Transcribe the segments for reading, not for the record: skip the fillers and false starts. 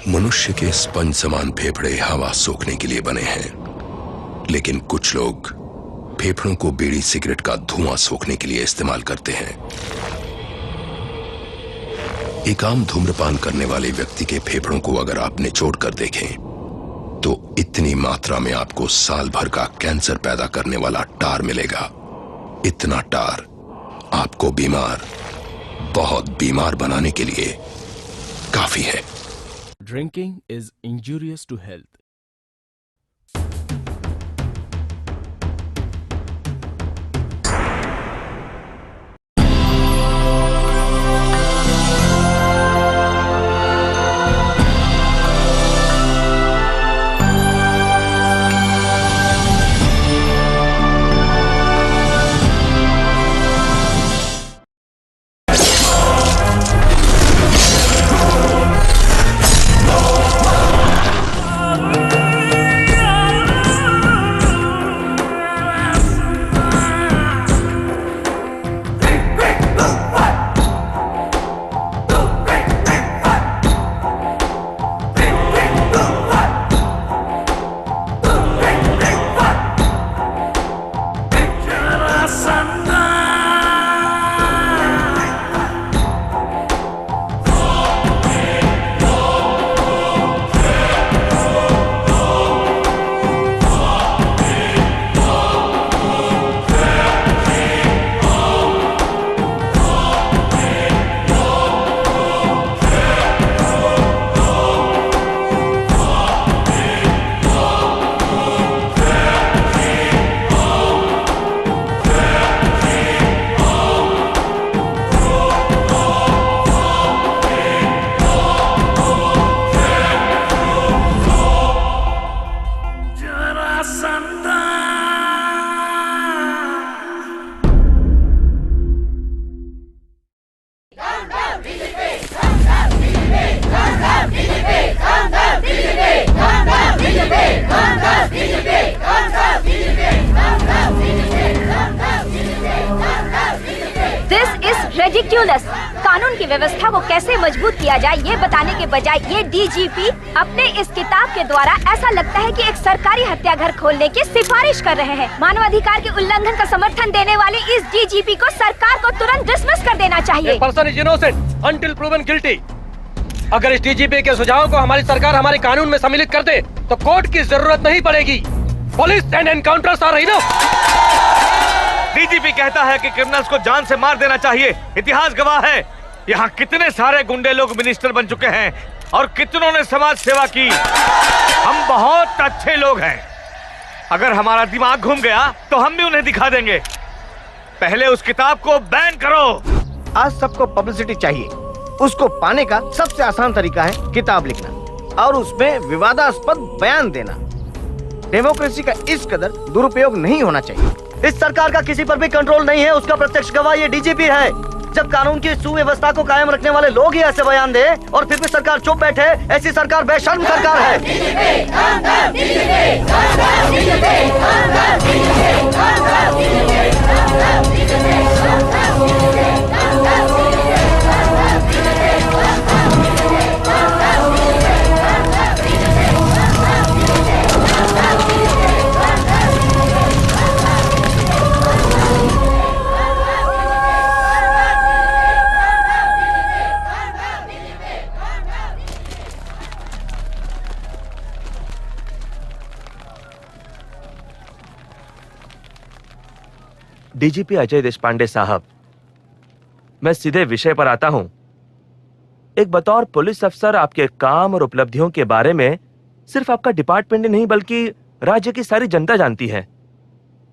मनुष्य के स्पंज समान फेफड़े हवा सोखने के लिए बने हैं, लेकिन कुछ लोग फेफड़ों को बीड़ी सिगरेट का धुआं सोखने के लिए इस्तेमाल करते हैं। एक आम धूम्रपान करने वाले व्यक्ति के फेफड़ों को अगर आप निचोड़ कर देखें तो इतनी मात्रा में आपको साल भर का कैंसर पैदा करने वाला टार मिलेगा। इतना टार आपको बीमार, बहुत बीमार बनाने के लिए काफी है। Drinking is injurious to health. कानून की व्यवस्था को कैसे मजबूत किया जाए ये बताने के बजाय ये डीजीपी अपने इस किताब के द्वारा ऐसा लगता है कि एक सरकारी हत्याघर खोलने की सिफारिश कर रहे हैं। मानवाधिकार के उल्लंघन का समर्थन देने वाले इस डीजीपी को सरकार को तुरंत डिसमिस कर देना चाहिए। Person is innocent until proven guilty. अगर इस डीजीपी के सुझावों को हमारी सरकार हमारे कानून में सम्मिलित कर दे तो कोर्ट की जरूरत नहीं पड़ेगी। Police and encounters are enough. DGP कहता है कि क्रिमिनल्स को जान से मार देना चाहिए। इतिहास गवाह है, यहाँ कितने सारे गुंडे लोग मिनिस्टर बन चुके हैं और कितनों ने समाज सेवा की। हम बहुत अच्छे लोग हैं। अगर हमारा दिमाग घूम गया तो हम भी उन्हें दिखा देंगे। पहले उस किताब को बैन करो। आज सबको पब्लिसिटी चाहिए, उसको पाने का सबसे आसान तरीका है किताब लिखना और उसमें विवादास्पद बयान देना। डेमोक्रेसी का इस कदर दुरुपयोग नहीं होना चाहिए। इस सरकार का किसी पर भी कंट्रोल नहीं है, उसका प्रत्यक्ष गवाह ये डीजीपी है। जब कानून की सुव्यवस्था को कायम रखने वाले लोग ही ऐसे बयान दे और फिर भी सरकार चुप बैठे, ऐसी सरकार बेशर्म सरकार है। डीजीपी अजय देशपांडे साहब, मैं सीधे विषय पर आता हूं। एक बतौर पुलिस अफसर आपके काम और उपलब्धियों के बारे में सिर्फ आपका डिपार्टमेंट नहीं बल्कि राज्य की सारी जनता जानती है।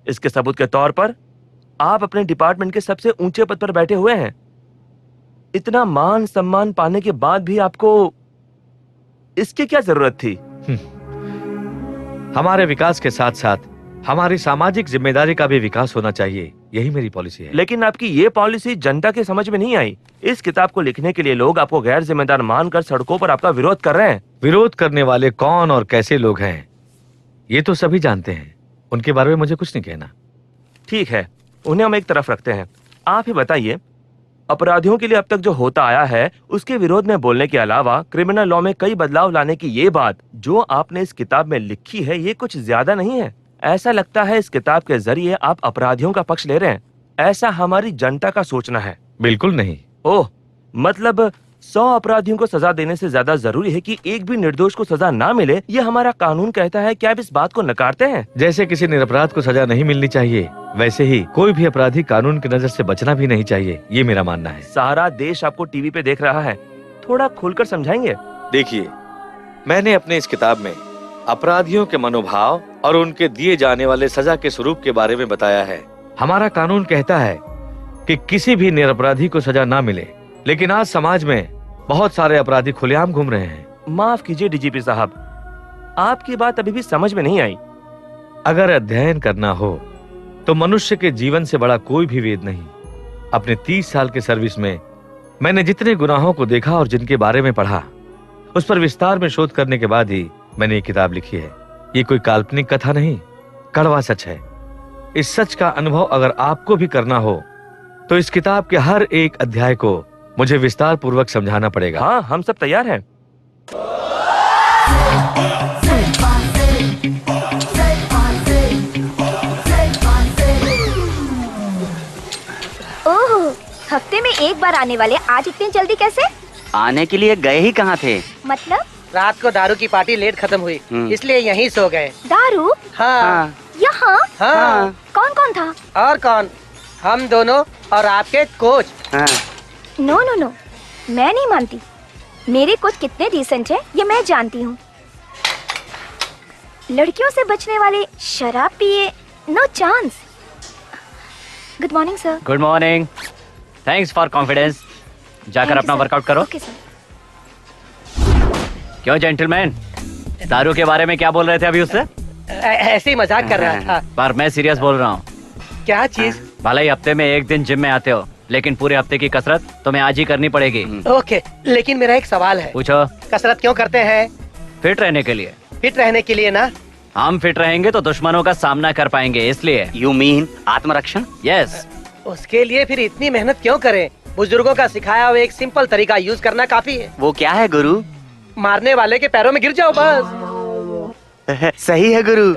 इसके सबूत के तौर पर आप अपने डिपार्टमेंट के सबसे ऊंचे पद पर बैठे हुए हैं। इतना मान सम्मान पाने के बाद भी आपको इसकी क्या जरूरत थी? हमारे विकास के साथ साथ हमारी सामाजिक जिम्मेदारी का भी विकास होना चाहिए, यही मेरी पॉलिसी है। लेकिन आपकी ये पॉलिसी जनता के समझ में नहीं आई। इस किताब को लिखने के लिए लोग आपको गैर जिम्मेदार मानकर सड़कों पर आपका विरोध कर रहे हैं। विरोध करने वाले कौन और कैसे लोग हैं ये तो सभी जानते हैं, उनके बारे में मुझे कुछ नहीं कहना। ठीक है, उन्हें हम एक तरफ रखते हैं। आप ही बताइए, अपराधियों के लिए अब तक जो होता आया है उसके विरोध में बोलने के अलावा क्रिमिनल लॉ में कई बदलाव लाने की ये बात जो आपने इस किताब में लिखी है, ये कुछ ज्यादा नहीं है। ऐसा लगता है इस किताब के जरिए आप अपराधियों का पक्ष ले रहे हैं। ऐसा हमारी जनता का सोचना है। बिल्कुल नहीं। ओह, मतलब 100 अपराधियों को सजा देने से ज्यादा जरूरी है कि एक भी निर्दोष को सजा ना मिले, ये हमारा कानून कहता है। क्या आप इस बात को नकारते हैं? जैसे किसी निरपराध को सजा नहीं मिलनी चाहिए, वैसे ही कोई भी अपराधी कानून की नजर से बचना भी नहीं चाहिए, ये मेरा मानना है। सारा देश आपको टीवी पे देख रहा है, थोड़ा खुलकर समझाएंगे? देखिए, मैंने अपने इस किताब में अपराधियों के मनोभाव और उनके दिए जाने वाले सजा के स्वरूप के बारे में बताया है। हमारा कानून कहता है कि किसी भी निरपराधी को सजा ना मिले, लेकिन आज समाज में बहुत सारे अपराधी खुलेआम घूम रहे हैं। माफ कीजिए डीजीपी साहब, आपकी बात अभी भी समझ में नहीं आई। अगर अध्ययन करना हो तो मनुष्य के जीवन से बड़ा कोई भी वेद नहीं। अपने 30 साल के सर्विस में मैंने जितने गुनाहों को देखा और जिनके बारे में पढ़ा, उस पर विस्तार में शोध करने के बाद ही मैंने ये किताब लिखी है। ये कोई काल्पनिक कथा नहीं, कड़वा सच है। इस सच का अनुभव अगर आपको भी करना हो तो इस किताब के हर एक अध्याय को मुझे विस्तार पूर्वक समझाना पड़ेगा। हाँ, हम सब तैयार हैं। ओह, हफ्ते में एक बार आने वाले आज इतनी जल्दी कैसे? आने के लिए गए ही कहाँ थे? मतलब? रात को दारू की पार्टी लेट खत्म हुई, इसलिए यहीं सो गए। दारू? हाँ। यहाँ? हाँ। कौन कौन था? और कौन? हम दोनों और आपके कोच। हाँ। नो नो नो, मैं नहीं मानती। मेरे कोच कितने डिसेंट है ये मैं जानती हूँ। लड़कियों से बचने वाले शराब पिए, no chance. Good morning sir. Good morning. Thanks for confidence. जाकर अपना वर्कआउट करो। Okay sir. क्यों जेंटलमैन, दारू के बारे में क्या बोल रहे थे अभी उससे? ऐसे ही मजाक कर रहा था। पर मैं सीरियस बोल रहा हूँ। क्या चीज? भले ही हफ्ते में एक दिन जिम में आते हो, लेकिन पूरे हफ्ते की कसरत तुम्हें आज ही करनी पड़ेगी। ओके, लेकिन मेरा एक सवाल है। पूछो। कसरत क्यों करते हैं? फिट रहने के लिए। फिट रहने के लिए ना? हम फिट रहेंगे तो दुश्मनों का सामना कर पाएंगे, इसलिए। यू मीन आत्मरक्षण? यस। उसके लिए फिर इतनी मेहनत क्यों करें? बुजुर्गों का सिखाया हुआ एक सिंपल तरीका यूज करना काफी है। वो क्या है गुरु? मारने वाले के पैरों में गिर जाओ बस। सही है गुरु।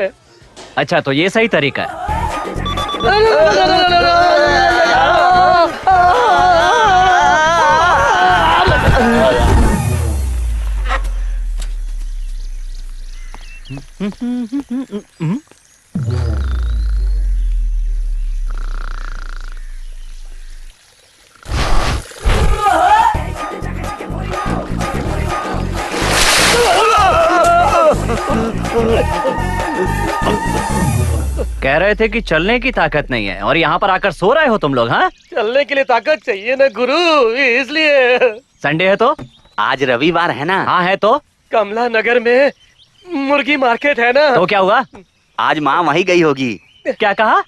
अच्छा, तो ये सही तरीका है। कह रहे थे कि चलने की ताकत नहीं है और यहाँ पर आकर सो रहे हो तुम लोग। हाँ, चलने के लिए ताकत चाहिए ना गुरु, इसलिए। संडे है तो? आज रविवार है ना? हाँ है तो? कमला नगर में मुर्गी मार्केट है ना? तो क्या हुआ? आज माँ वहीं गई होगी। क्या कहा?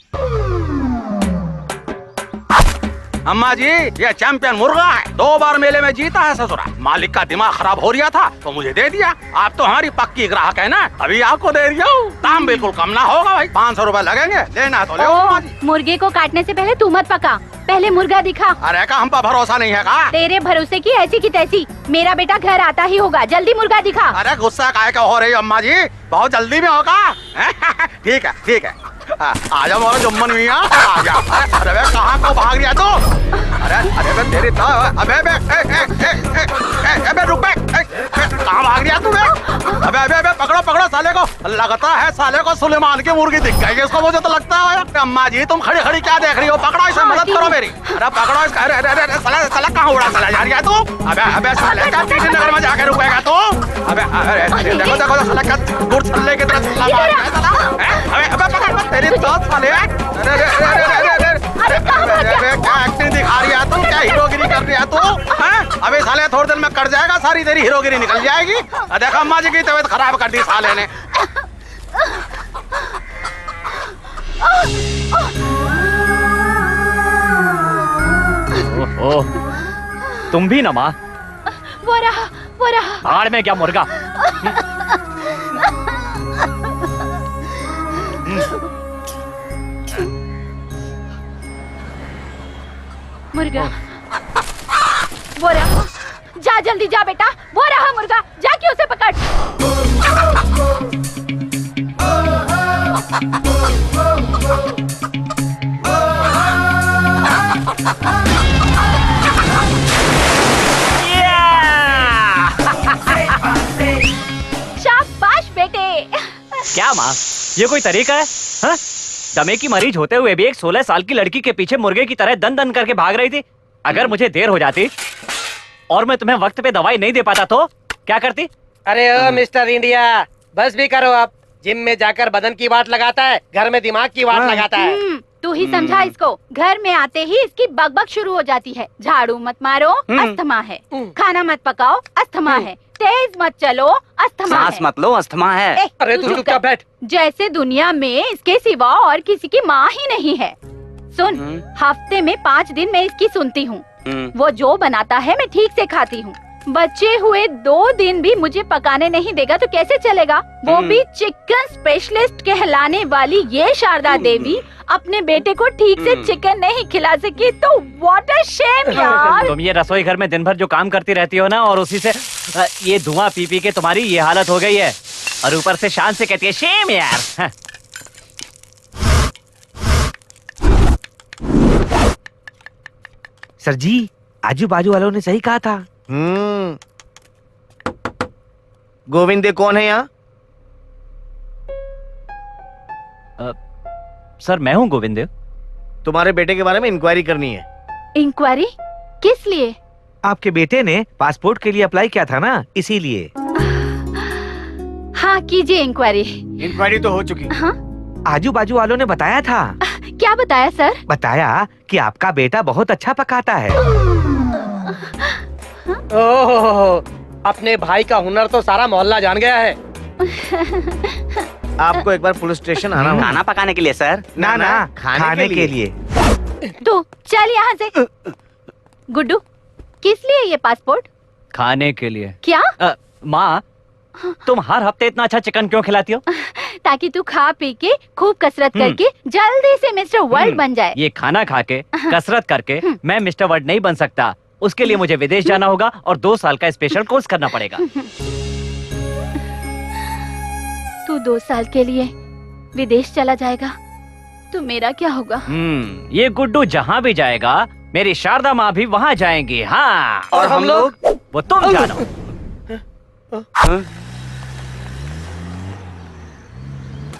अम्मा जी, ये चैंपियन मुर्गा है, 2 बार मेले में जीता है ससुरा। मालिक का दिमाग खराब हो रहा था तो मुझे दे दिया। आप तो हमारी पक्की ग्राहक है ना, अभी आपको दे दिया हूँ। दाम बिल्कुल कम ना होगा भाई, 500 रुपए लगेंगे। लेना तो ले अम्मा जी। मुर्गे को काटने से पहले तू मत पका, पहले मुर्गा दिखा। अरे का हम पर भरोसा नहीं है का? तेरे भरोसे की ऐसी की तैसी। मेरा बेटा घर आता ही होगा, जल्दी मुर्गा दिखा। अरे गुस्सा काहे का हो रही है अम्मा जी, बहुत जल्दी में होगा। ठीक है ठीक है, आजा मोरा जुम्मन मियां, आजा। अरे बे कहाँ को भाग रहा तू? अरे बे तेरी तो अबे रुक बे, कहाँ भाग रहा तू बे? अबे पकड़ो पकड़ो साले को। लगता है साले को सुलेमान की मुर्गी दिख गई इसको, मुझे तो लगता है। अम्मा जी तुम खड़ी खड़ी क्या देख रही हो? पकड़ो इसे, मदद करो मेरी। अरे पकड़ो इसका। अरे साला कहाँ उड़ा चला जा रहा है तू? अबे साले का टीटी नगर में जाके रुकेगा तू? अबे देखो देखो साला का गुड़ छल्ले की तरह सल्ला मार रहा है साला। अबे पकड़ तेरी तो साले। अरे क्या एक्टिंग दिखा रही है तू? क्या हीरोगिरी कर रही है तू? अबे साले थोड़ी देर में कट जाएगा, सारी तेरी हीरोगिरी निकल जाएगी। देखो अम्मा जी की तबीयत खराब कर दी साले ने। ओह, तुम भी ना माँ? वो रहा। भाड़ में क्या मुर्गा? मुर्गा वो रहा, जा जल्दी जा बेटा, वो रहा मुर्गा, जाके उसे पकड़। शाबाश बेटे। क्या माँ, ये कोई तरीका है? हाँ? दमे की मरीज होते हुए भी एक 16 साल की लड़की के पीछे मुर्गे की तरह दन दन करके भाग रही थी। अगर मुझे देर हो जाती और मैं तुम्हें वक्त पे दवाई नहीं दे पाता तो क्या करती? अरे ओ मिस्टर इंडिया, बस भी करो आप। जिम में जाकर बदन की वाट लगाता है, घर में दिमाग की वाट लगाता है। तू ही समझा इसको। घर में आते ही इसकी बकबक शुरू हो जाती है। झाड़ू मत मारो, अस्थमा है। खाना मत पकाओ, अस्थमा है। तेज मत चलो, अस्थमा सांस है। मत लो, अस्थमा है। अरे तू चुपचाप बैठ। जैसे दुनिया में इसके सिवा और किसी की माँ ही नहीं है। सुन, हफ्ते में 5 दिन मैं इसकी सुनती हूँ। वो जो बनाता है मैं ठीक से खाती हूँ। बचे हुए 2 दिन भी मुझे पकाने नहीं देगा तो कैसे चलेगा? वो भी चिकन स्पेशलिस्ट कहलाने वाली ये शारदा देवी अपने बेटे को ठीक से चिकन नहीं खिला सकी तो व्हाट अ शेम यार। तुम ये रसोई घर में दिन भर जो काम करती रहती हो ना, और उसी से ये धुआं पी पी के तुम्हारी ये हालत हो गई है, और ऊपर से शान से कहती है शेम यार। सर जी, आजू बाजू वालों ने सही कहा था। गोविंदे कौन है यहाँ? सर मैं हूँ गोविंद। तुम्हारे बेटे के बारे में इंक्वायरी करनी है। इंक्वायरी किस लिए? आपके बेटे ने पासपोर्ट के लिए अप्लाई किया था ना, इसीलिए। हाँ कीजिए इंक्वायरी। इंक्वायरी तो हो चुकी। हाँ? आजू बाजू वालों ने बताया था। क्या बताया सर? बताया कि आपका बेटा बहुत अच्छा पकाता है। ओह, अपने भाई का हुनर तो सारा मोहल्ला जान गया है। आपको एक बार पुलिस स्टेशन आना होगा। खाना पकाने के लिए सर? ना, खाने के लिए। तू चल यहाँ से। गुड्डू, किस लिए ये पासपोर्ट? खाने के लिए। क्या? माँ, तुम हर हफ्ते इतना अच्छा चिकन क्यों खिलाती हो? ताकि तू खा पी के खूब कसरत करके जल्दी से मिस्टर वर्ल्ड बन जाए। ये खाना खा के कसरत करके मैं मिस्टर वर्ल्ड नहीं बन सकता। उसके लिए मुझे विदेश जाना होगा और 2 साल का स्पेशल कोर्स करना पड़ेगा। तू 2 साल के लिए विदेश चला जाएगा तो मेरा क्या होगा? ये गुड्डू जहाँ भी जाएगा मेरी शारदा माँ भी वहाँ जाएंगी। हाँ, और हम लोग? वो तुम जानो।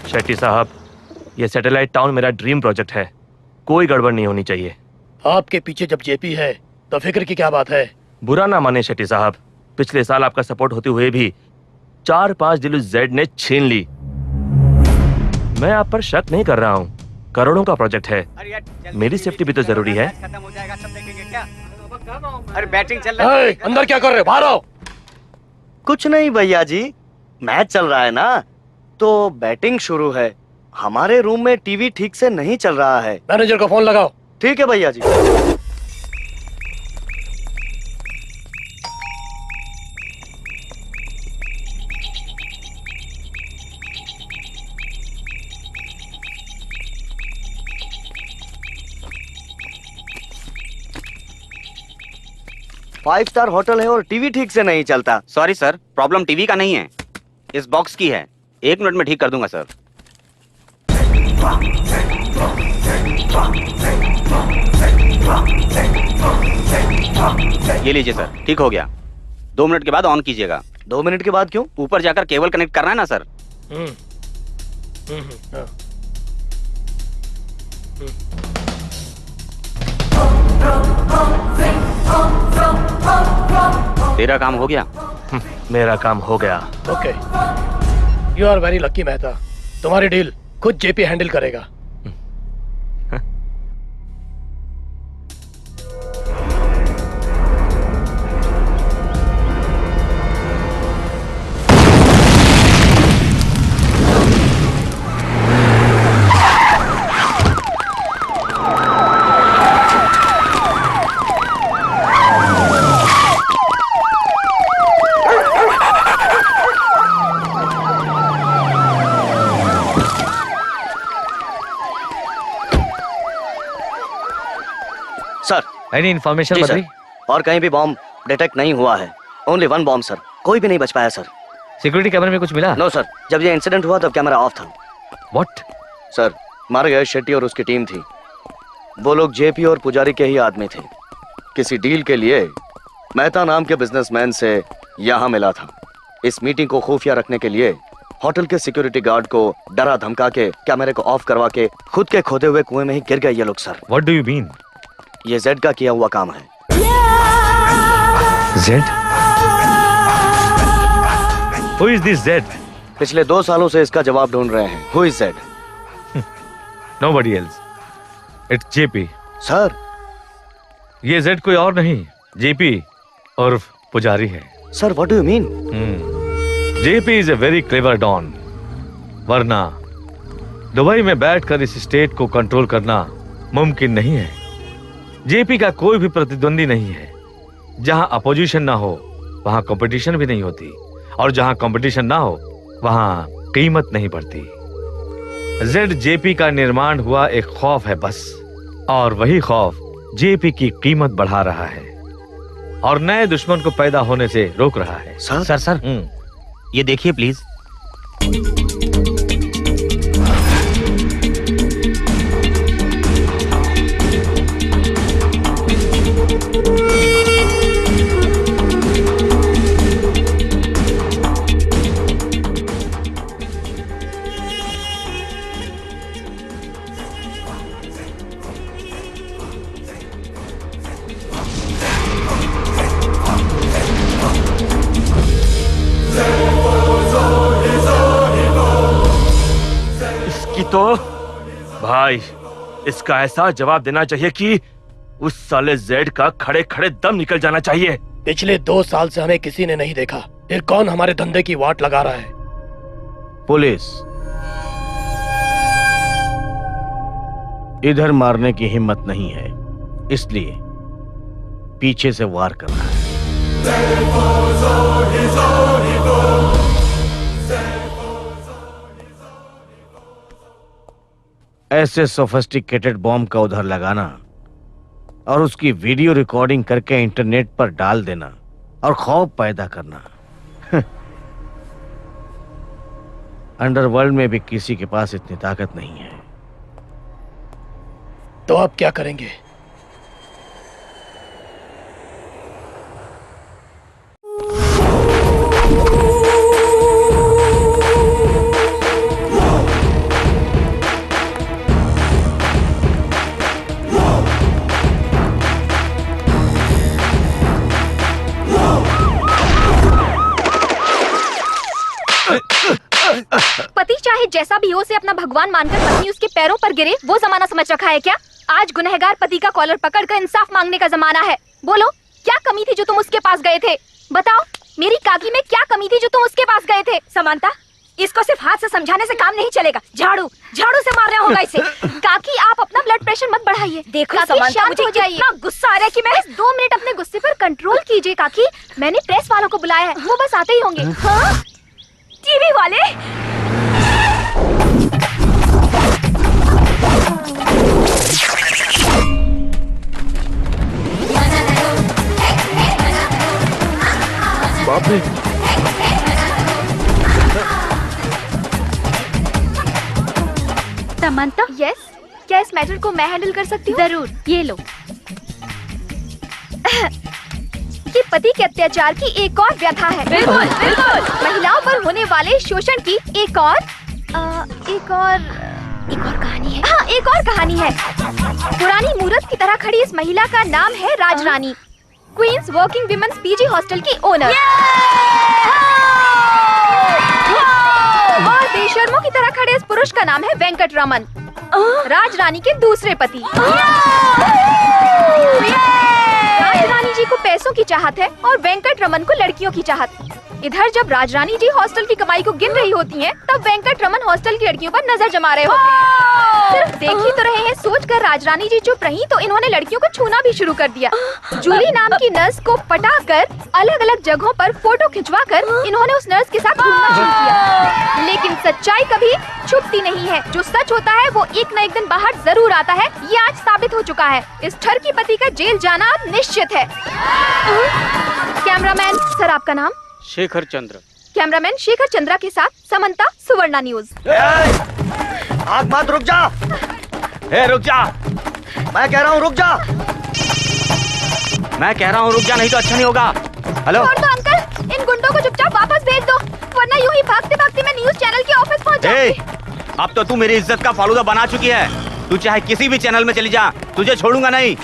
शेट्टी साहब, ये सैटेलाइट टाउन मेरा ड्रीम प्रोजेक्ट है। कोई गड़बड़ नहीं होनी चाहिए। आपके पीछे जब जेपी है तो फिक्र की क्या बात है? बुरा ना माने शेट्टी साहब, पिछले साल आपका सपोर्ट होते हुए भी 4-5 दिल जेड ने छीन ली। मैं आप पर शक नहीं कर रहा हूँ। करोड़ों का प्रोजेक्ट है, मेरी सेफ्टी भी तो जरूरी है। खत्म हो जाएगा, सब देखेंगे क्या? अरे बैटिंग चल रहा है। अंदर क्या कर रहे हो? बाहर आओ। कुछ नहीं भैया जी, मैच चल रहा है ना, तो बैटिंग शुरू है। हमारे रूम में टीवी ठीक से नहीं चल रहा है। मैनेजर को फोन लगाओ। ठीक है भैया जी। फाइव स्टार होटल है और टीवी ठीक से नहीं चलता। सॉरी सर, प्रॉब्लम टीवी का नहीं है, इस बॉक्स की है। 1 मिनट में ठीक कर दूंगा सर। ये लीजिए सर, ठीक हो गया। 2 मिनट के बाद ऑन कीजिएगा। 2 मिनट के बाद क्यों? ऊपर जाकर केबल कनेक्ट करना है ना सर। तेरा काम हो गया? मेरा काम हो गया। Okay, you are very lucky Mehta. तुम्हारी डील खुद जेपी हैंडल करेगा। सर, एनी इन्फॉर्मेशन जी, बदली? और कहीं भी बॉम्ब डिटेक्ट नहीं हुआ है। ओनली वन बॉम्ब सर, कोई भी नहीं बच पाया सर। सिक्योरिटी कैमरे में कुछ मिला? नो सर, जब ये इंसिडेंट हुआ तब कैमरा ऑफ था। व्हाट? सर, मारे गए शेट्टी और उसकी टीम थी। वो लोग जेपी और पुजारी के ही आदमी थे। किसी डील के लिए मेहता नाम के बिजनेसमैन से यहाँ मिला था। इस मीटिंग को खुफिया रखने के लिए होटल के सिक्योरिटी गार्ड को डरा धमका के कैमरे को ऑफ करवा के खुद के खोदे हुए कुएं में ही गिर गए ये लोग sir. What do you mean? ये जेड का किया हुआ काम है। Z? Who is this Z? पिछले 2 सालों से इसका जवाब ढूंढ रहे हैं। Who is Z? Nobody else. It's JP. Sir, ये Z कोई और नहीं, JP और पुजारी है। Sir, what do you mean? JP is a very clever don. वरना दुबई में बैठकर इस स्टेट को कंट्रोल करना मुमकिन नहीं है। JP का कोई भी प्रतिद्वंदी नहीं है। जहां अपोजिशन ना हो वहां कंपटीशन भी नहीं होती, और जहां कंपटीशन ना हो वहां कीमत नहीं बढ़ती। ZJP का निर्माण हुआ एक खौफ है बस, और वही खौफ JP की कीमत बढ़ा रहा है और नए दुश्मन को पैदा होने से रोक रहा है। सर ये देखिए प्लीज। तो भाई इसका ऐसा जवाब देना चाहिए कि उस साले जेड का खड़े खड़े दम निकल जाना चाहिए। पिछले 2 साल से हमें किसी ने नहीं देखा, फिर कौन हमारे धंधे की वाट लगा रहा है? पुलिस इधर मारने की हिम्मत नहीं है, इसलिए पीछे से वार कर रहा है। ऐसे सोफिस्टिकेटेड बॉम्ब का उधर लगाना और उसकी वीडियो रिकॉर्डिंग करके इंटरनेट पर डाल देना और खौफ पैदा करना, अंडरवर्ल्ड में भी किसी के पास इतनी ताकत नहीं है। तो आप क्या करेंगे? पति चाहे जैसा भी हो उसे अपना भगवान मानकर पत्नी उसके पैरों पर गिरे, वो जमाना समझ रखा है क्या? आज गुनहगार पति का कॉलर पकड़कर इंसाफ मांगने का जमाना है। बोलो, क्या कमी थी जो तुम उसके पास गए थे? बताओ, मेरी काकी में क्या कमी थी जो तुम उसके पास गए थे? समांता, इसको सिर्फ हाथ से समझाने से काम नहीं चलेगा। झाड़ू से मारना होगा इसे। काकी, आप अपना ब्लड प्रेशर मत बढ़ाइए। देखो समांता, मुझे कितना गुस्सा आ रहा है कि मैं 2 मिनट अपने गुस्से पर कंट्रोल कीजिए। काकी, मैंने प्रेस वालों को बुलाया है, वो बस आते ही होंगे। हाँ? टीवी वाले? बाप रे! समंता, यस, क्या इस मैटर को मैं हैंडल कर सकती हूँ? जरूर, ये लो। ये पति के अत्याचार की एक और व्यथा है। बिल्कुल, बिल्कुल। महिलाओं पर होने वाले शोषण की एक और कहानी है। हाँ, एक और कहानी है। पुरानी मूरत की तरह खड़ी इस महिला का नाम है Rajrani, queens working women's PG hostel की ओनर। और बेशर्मों की तरह खड़े इस पुरुष का नाम है वेंकट रमन, राजरानी के दूसरे पति। राजरानी जी को पैसों की चाहत है और वेंकट रमन को लड़कियों की चाहत। इधर जब राजरानी जी हॉस्टल की कमाई को गिन रही होती हैं, तब वेंकट रमन हॉस्टल की लड़कियों पर नजर जमा रहे होते हैं। सिर्फ देख ही तो रहे हैं, सोचकर राजरानी जी चुप रही तो इन्होंने लड़कियों को छूना भी शुरू कर दिया। जूली नाम की नर्स को पटाकर अलग अलग जगहों पर फोटो खिंचवाकर इन्होंने उस नर्स के साथ घूमना शुरू किया। लेकिन सच्चाई कभी छुपती नहीं है। जो सच होता है वो एक न एक दिन बाहर जरूर आता है। ये आज साबित हो चुका है। इस ठरकी पति का जेल जाना अब निश्चित है। कैमरामैन सर, आपका नाम? शेखर चंद्र। कैमरामैन शेखर चंद्रा के साथ समंता, सुवर्णा न्यूज। आग मत, रुक जा। रुक जा, मैं कह रहा हूँ रुक जा। मैं कह रहा हूँ रुक जा, नहीं तो अच्छा नहीं होगा। हेलो छोड़ दो अंकल, इन गुंडों को चुपचाप वापस भेज दो, वरना यूं ही भागते भागते मैं न्यूज चैनल के ऑफिस पहुंच जाऊंगी। अब तो तू मेरी इज्जत का फालूदा बना चुकी है। तू चाहे किसी भी चैनल में चली जा, तुझे छोड़ूंगा नहीं।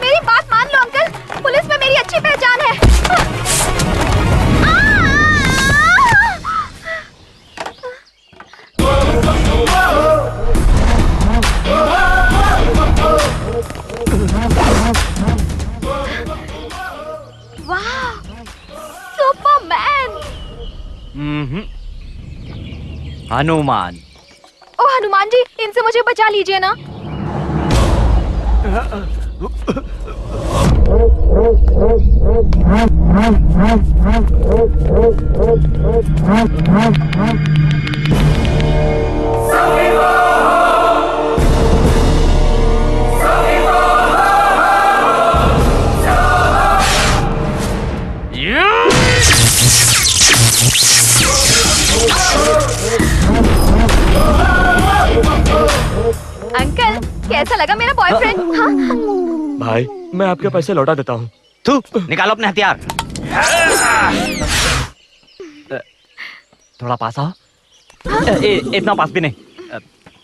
मेरी बात मान लो अंकल, पुलिस में मेरी अच्छी पहचान है। वाह, सुपरमैन। हनुमान। ओ हनुमान जी, इनसे मुझे बचा लीजिए ना। अंकल, कैसा लगा मेरा बॉयफ्रेंड? हाँ? भाई, मैं आपके पैसे लौटा देता हूँ। तू निकालो अपने हथियार। थोड़ा पास आओ। इतना पास भी नहीं।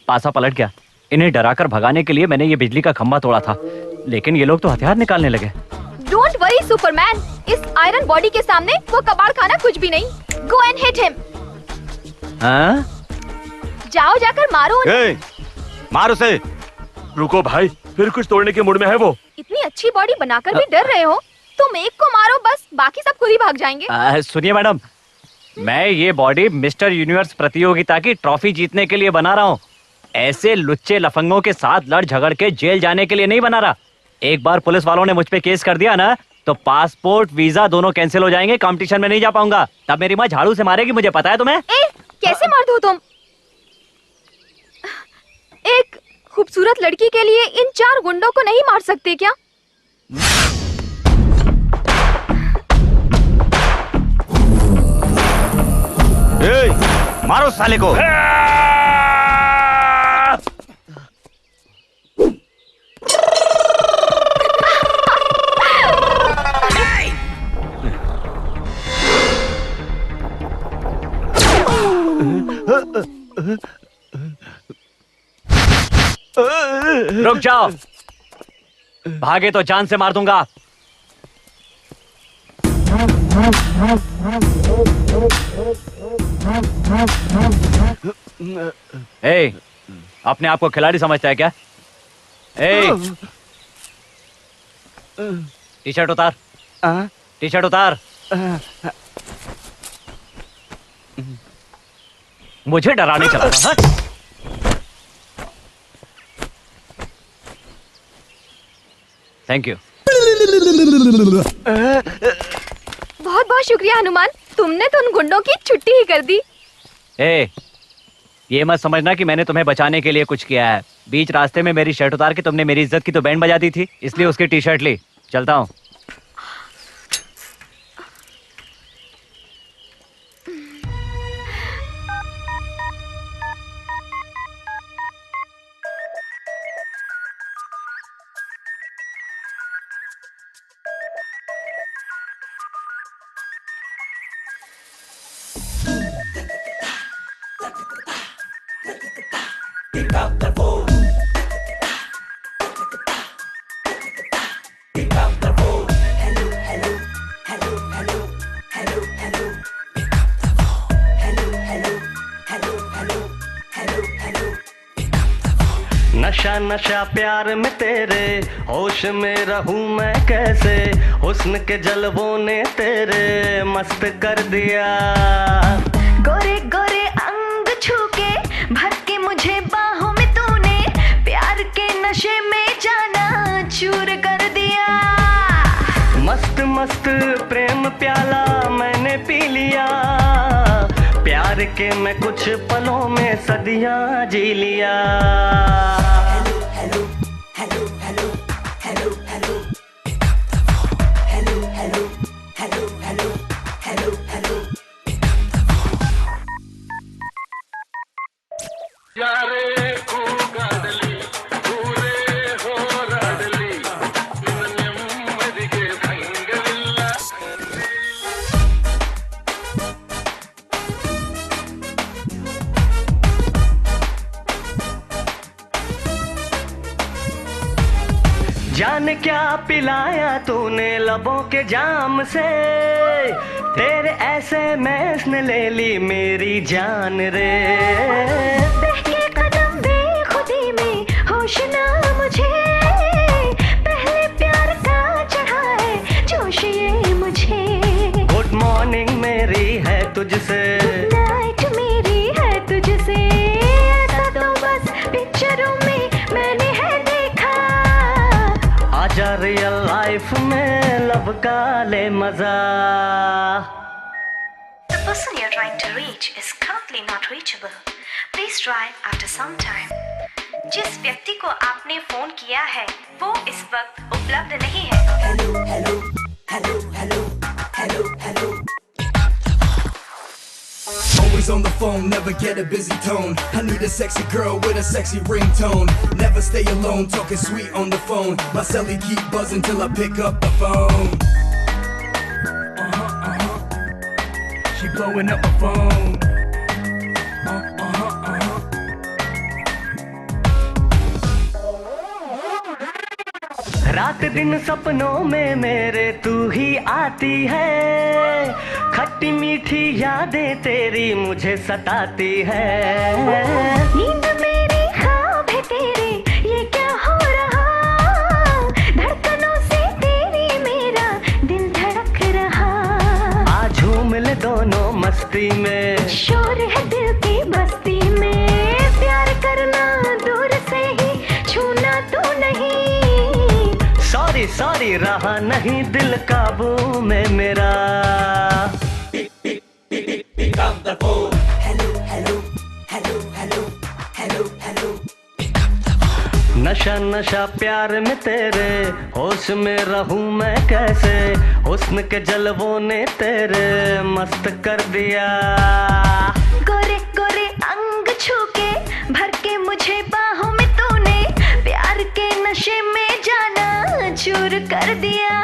पासा पलट गया। इन्हें डराकर भगाने के लिए मैंने ये बिजली का खंभा तोड़ा था, लेकिन ये लोग तो हथियार निकालने लगे। डोंट वरी सुपरमैन, इस आयरन बॉडी के सामने वो कबाड़ खाना कुछ भी नहीं। Go and hit him. हाँ? जाओ जाकर मारो उन्हें। मार उसे। रुको भाई, फिर कुछ तोड़ने के मूड में है वो। इतनी अच्छी बॉडी बनाकर भी डर रहे हो? तुम एक को मारो बस, बाकी सब खुद ही भाग जाएंगे। सुनिए मैडम, मैं ये बॉडी मिस्टर यूनिवर्स प्रतियोगिता की ट्रॉफी जीतने के लिए बना रहा हूँ। ऐसे लुच्चे लफंगों के साथ लड़ झगड़ के जेल जाने के लिए नहीं बना रहा। एक बार पुलिस वालों ने मुझ पे केस कर दिया ना, तो पासपोर्ट वीजा दोनों कैंसिल हो जाएंगे। कंपटीशन में नहीं जा पाऊंगा। तब मेरी माँ झाड़ू से मारेगी, मुझे पता है तुम्हें। कैसे मार दो तुम? एक खूबसूरत लड़की के लिए इन 4 गुंडों को नहीं मार सकते क्या? मारो साले को। रुक जाओ, भागे तो जान से मार दूंगा। ए, अपने आप को खिलाड़ी समझता है क्या? टी शर्ट उतार। टी शर्ट उतार। मुझे डराने चला था। Thank you. बहुत बहुत शुक्रिया हनुमान, तुमने तो उन गुंडों की छुट्टी ही कर दी। ये मत समझना कि मैंने तुम्हें बचाने के लिए कुछ किया है। बीच रास्ते में मेरी शर्ट उतार के तुमने मेरी इज्जत की तो बैंड बजा दी थी, इसलिए उसकी टी शर्ट ली। चलता हूँ। नशा नशा प्यार में तेरे, होश में रहूं मैं कैसे। हुस्न के जलवों ने तेरे मस्त कर दिया। गोरे गोरे अंग छू के भर के मुझे बाहों में तूने, प्यार के नशे में जाना चूर कर दिया। मस्त मस्त प्रेम प्याला मैंने पी लिया, प्यार प्यार के मैं कुछ पलों में सदियां जी लिया। जान क्या पिलाया तूने लबों के जाम से, तेरे ऐसे मैस ने ले ली मेरी जान रे। बहके कदम बेखुदी में होश ना मुझे, पहले प्यार का चढ़ा है जोश ये मुझे। गुड मॉर्निंग मेरी है तुझसे, नाइट मेरी है तुझसे, ऐसा तो बस पिक्चरों में मैंने है देखा। आजा रियल लाइफ में लब का ले मजा। The person you're trying to reach is currently not reachable. Please try after some time. जिस व्यक्ति को आपने फोन किया है वो इस वक्त उपलब्ध नहीं है। Hello hello hello hello hello hello. Always on the phone, never get a busy tone. I need a sexy girl with a sexy ringtone. Never stay alone, talking sweet on the phone. My celly keep buzzing till I pick up the phone. She blowing up my phone. रात दिन सपनों में मेरे तू ही आती है, खट्टी मीठी यादें तेरी मुझे सताती है। नींद मेरी ख्वाब है तेरे, ये क्या हो रहा, धड़कनों से तेरी मेरा दिल धड़क रहा। आ झूम ले दोनों मस्ती में, शोर है दिल की बस्ती में, प्यार करना दूर से ही छूना तो नहीं। सॉरी सॉरी रहा नहीं दिल काबू में मेरा। नशा नशा प्यार में तेरे, होश में रहूं मैं कैसे, हुस्न के जलवों ने तेरे मस्त कर दिया। गोरे गोरे अंग छू के भर के मुझे बाहों में तूने, प्यार के नशे में जाना चूर कर दिया।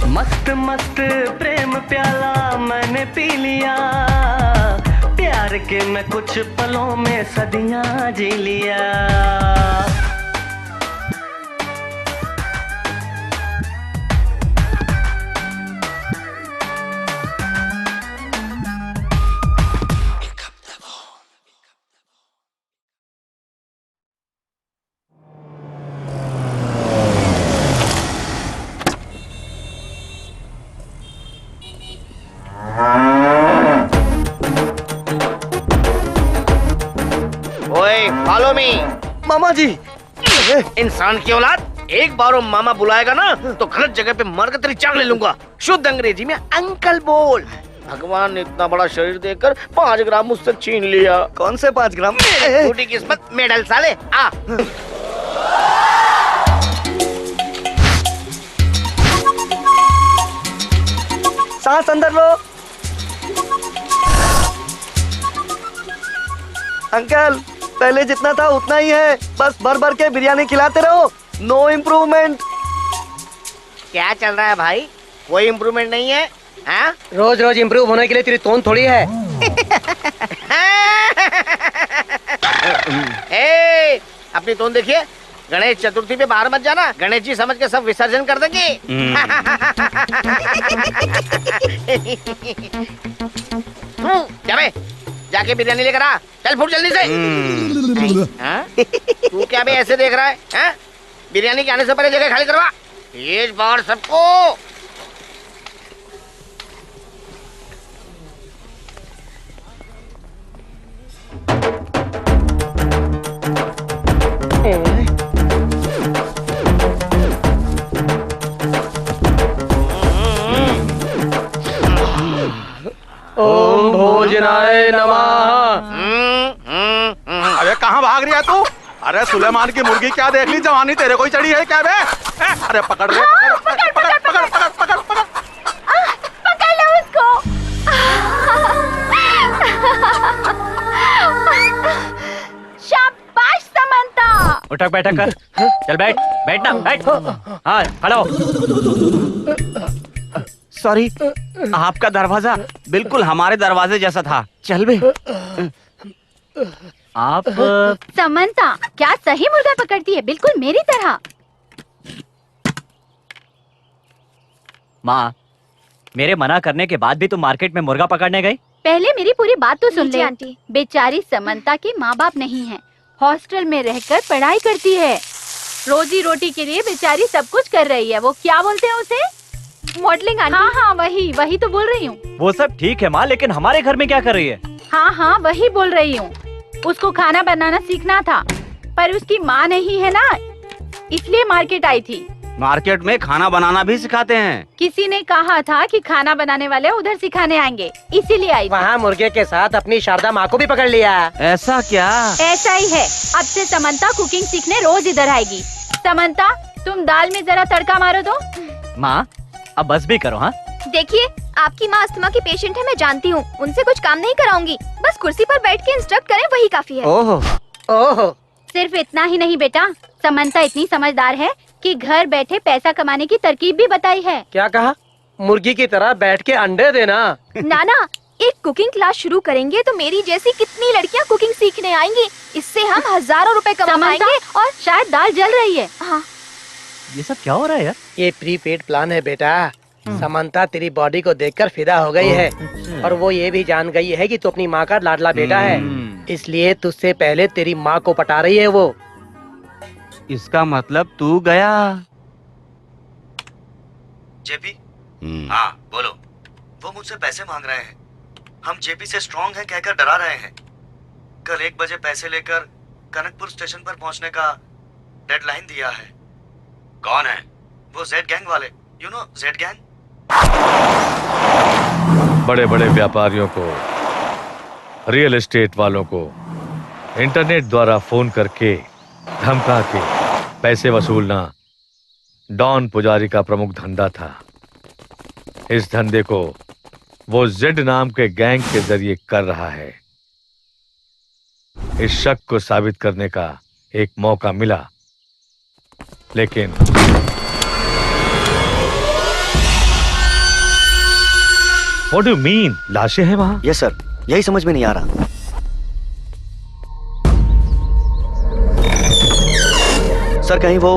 मस्त मस्त प्रेम प्याला मैंने पी लिया, प्यार के मैं कुछ पलों में सदियां जी लिया। Follow me. मामा जी, इंसान की औलाद, एक बार वो मामा बुलाएगा ना तो गलत जगह पे मार कर तेरी चांग ले लूंगा। शुद्ध अंग्रेजी में अंकल बोल। भगवान ने इतना बड़ा शरीर देकर 5 ग्राम मुझसे छीन लिया। कौन से 5 ग्राम? टूटी किस्मत, मेडल साले। आ सांस अंदर लो। अंकल, पहले जितना था उतना ही है, बस भर भर के बिरयानी खिलाते रहो। No improvement. क्या चल रहा है भाई? कोई इम्प्रूवमेंट नहीं है? हाँ? रोज रोज इम्प्रूव होने के लिए तेरी तोन थोड़ी है। अपनी तोन देखिए। गणेश चतुर्थी पे बाहर मत जाना, गणेश जी समझ के सब विसर्जन कर देंगे। जाबे, जाके बिरयानी लेकर आ। चल फुट जल्दी से। तू क्या भी ऐसे देख रहा है? हा? बिरयानी के आने से पहले जगह खाली करवा। इस बार सबको ओम भोजनाय नमः। अबे कहाँ भाग रही है तू? अरे सुलेमान की मुर्गी क्या देख ली, जवानी तेरे को ही चढ़ी है क्या बे? अरे पकड़ रे, पकड़ लो उसको। शाबाश समंता। उठक बैठक कर। चल बैठ, बैठना, बैठ। हाँ खड़ा हो। सॉरी, आपका दरवाजा बिल्कुल हमारे दरवाजे जैसा था। चल बे। आप समंता क्या सही मुर्गा पकड़ती है, बिल्कुल मेरी तरह। माँ, मेरे मना करने के बाद भी तुम मार्केट में मुर्गा पकड़ने गई? पहले मेरी पूरी बात तो सुन ले। आंटी। बेचारी समंता के माँ बाप नहीं है, हॉस्टल में रहकर पढ़ाई करती है। रोजी रोटी के लिए बेचारी सब कुछ कर रही है। वो क्या बोलते हैं उसे? Modelling aunty. हाँ हाँ वही तो बोल रही हूँ। वो सब ठीक है माँ, लेकिन हमारे घर में क्या कर रही है? हाँ वही बोल रही हूँ। उसको खाना बनाना सीखना था, पर उसकी माँ नहीं है ना, इसलिए मार्केट आई थी। मार्केट में खाना बनाना भी सिखाते हैं? किसी ने कहा था कि खाना बनाने वाले उधर सिखाने आएंगे, इसीलिए आई। वहाँ मुर्गे के साथ अपनी शारदा माँ को भी पकड़ लिया। ऐसा क्या? ऐसा ही है। अब से समंता कुकिंग सीखने रोज इधर आएगी। समंता, तुम दाल में जरा तड़का मारो तो। माँ अब बस भी करो। हाँ देखिए, आपकी माँ अस्थमा की पेशेंट है, मैं जानती हूँ। उनसे कुछ काम नहीं कराऊंगी, बस कुर्सी पर बैठ के इंस्ट्रक्ट करें, वही काफी है। ओहो। सिर्फ इतना ही नहीं बेटा, समंता इतनी समझदार है कि घर बैठे पैसा कमाने की तरकीब भी बताई है। क्या कहा? मुर्गी की तरह बैठ के अंडे देना? नाना, एक कुकिंग क्लास शुरू करेंगे तो मेरी जैसी कितनी लड़कियाँ कुकिंग सीखने आएंगी। इससे हम हजारों रुपए कमाएंगे और शायद दाल जल रही है। हाँ। ये सब क्या हो रहा है यार? ये प्रीपेड प्लान है बेटा। समंता तेरी बॉडी को देखकर फिदा हो गई है, और वो ये भी जान गई है कि तू अपनी माँ का लाडला बेटा है, इसलिए तुझसे पहले तेरी माँ को पटा रही है वो। इसका मतलब तू गया। जेपी, हाँ बोलो। वो मुझसे पैसे मांग रहे हैं। हम जेपी से स्ट्रांग हैं कहकर डरा रहे हैं। कल 1 बजे पैसे लेकर कनकपुर स्टेशन पर पहुंचने का डेडलाइन दिया है। कौन है? वो जेड गैंग वाले, यू नो जेड गैंग। बड़े बड़े व्यापारियों को, रियल एस्टेट वालों को इंटरनेट द्वारा फोन करके धमका के पैसे वसूलना डॉन पुजारी का प्रमुख धंधा था। इस धंधे को वो जेड नाम के गैंग के जरिए कर रहा है। इस शक को साबित करने का एक मौका मिला, लेकिन What do you mean? लाशें हैं वहां? यस सर, यही समझ में नहीं आ रहा। सर कहीं वो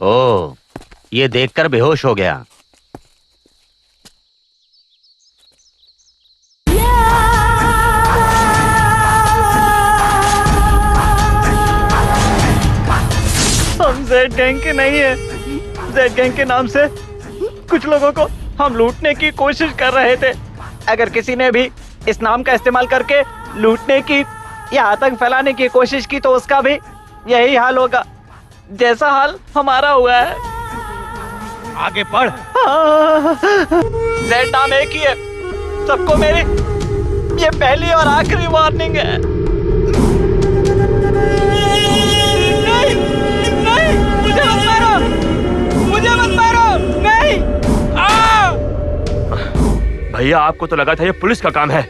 ओह, ये देखकर बेहोश हो गया। हम जेड गैंग के नहीं है। जेड गैंग के नाम से कुछ लोगों को हम लूटने की कोशिश कर रहे थे। अगर किसी ने भी इस नाम का इस्तेमाल करके लूटने की या आतंक फैलाने की कोशिश की तो उसका भी यही हाल होगा जैसा हाल हमारा हुआ है। आगे बढ़। जेड नाम एक ही है। सबको मेरी ये पहली और आखिरी वार्निंग है। मुझे मत मारो, मुझे मत मारो, नहीं। भैया आपको तो लगा था ये पुलिस का काम है,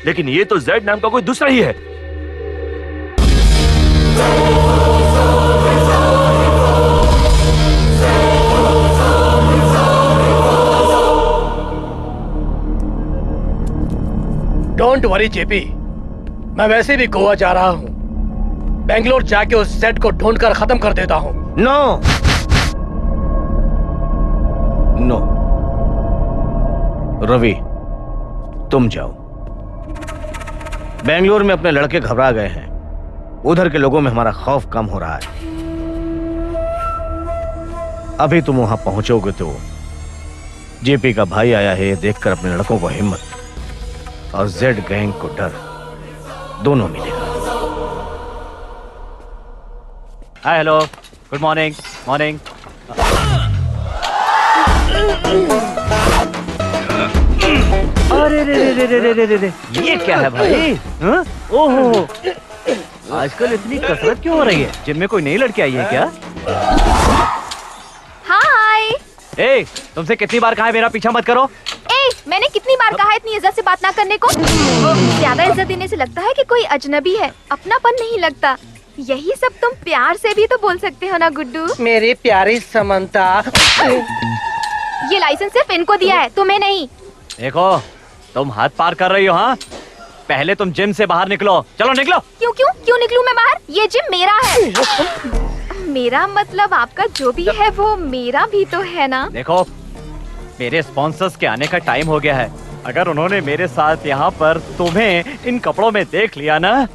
लेकिन ये तो जेड नाम का कोई दूसरा ही है। डोंट वरी जेपी, मैं वैसे भी गोवा जा रहा हूँ। बेंगलोर जाके उस जेड को ढूंढकर खत्म कर देता हूँ। नो नो रवि, तुम जाओ। बेंगलोर में अपने लड़के घबरा गए हैं, उधर के लोगों में हमारा खौफ कम हो रहा है। अभी तुम वहां पहुंचोगे तो जेपी का भाई आया है ये देखकर अपने लड़कों को हिम्मत और जेड गैंग को डर दोनों मिलेगा। Hi hello, good morning. Morning. रे रे रे रे रे रे रे रे, ये क्या है भाई? हाँ? ओहो, आजकल इतनी कसरत क्यों हो रही है? जिम में कोई नई लड़की आई है क्या? हाय। ए, तुमसे कितनी बार कहा है मेरा पीछा मत करो? ए, मैंने कितनी बार कहा है इतनी इज्जत से बात ना करने को? ज्यादा इज्जत देने से लगता है कि कोई अजनबी है, अपनापन नहीं लगता। यही सब तुम प्यार से भी तो बोल सकते हो ना गुड्डू? मेरी प्यारी समंता। ये लाइसेंस सिर्फ इनको दिया है, तुम्हें नहीं। देखो, तुम हाथ पार कर रही हो। हाँ, पहले तुम जिम से बाहर निकलो। चलो निकलो। क्यों क्यों क्यों निकलूं मैं बाहर? ये जिम मेरा है। मेरा मतलब आपका जो भी है वो मेरा भी तो है ना? देखो, मेरे स्पॉन्सर्स के आने का टाइम हो गया है। अगर उन्होंने मेरे साथ यहाँ पर तुम्हें इन कपड़ों में देख लिया ना,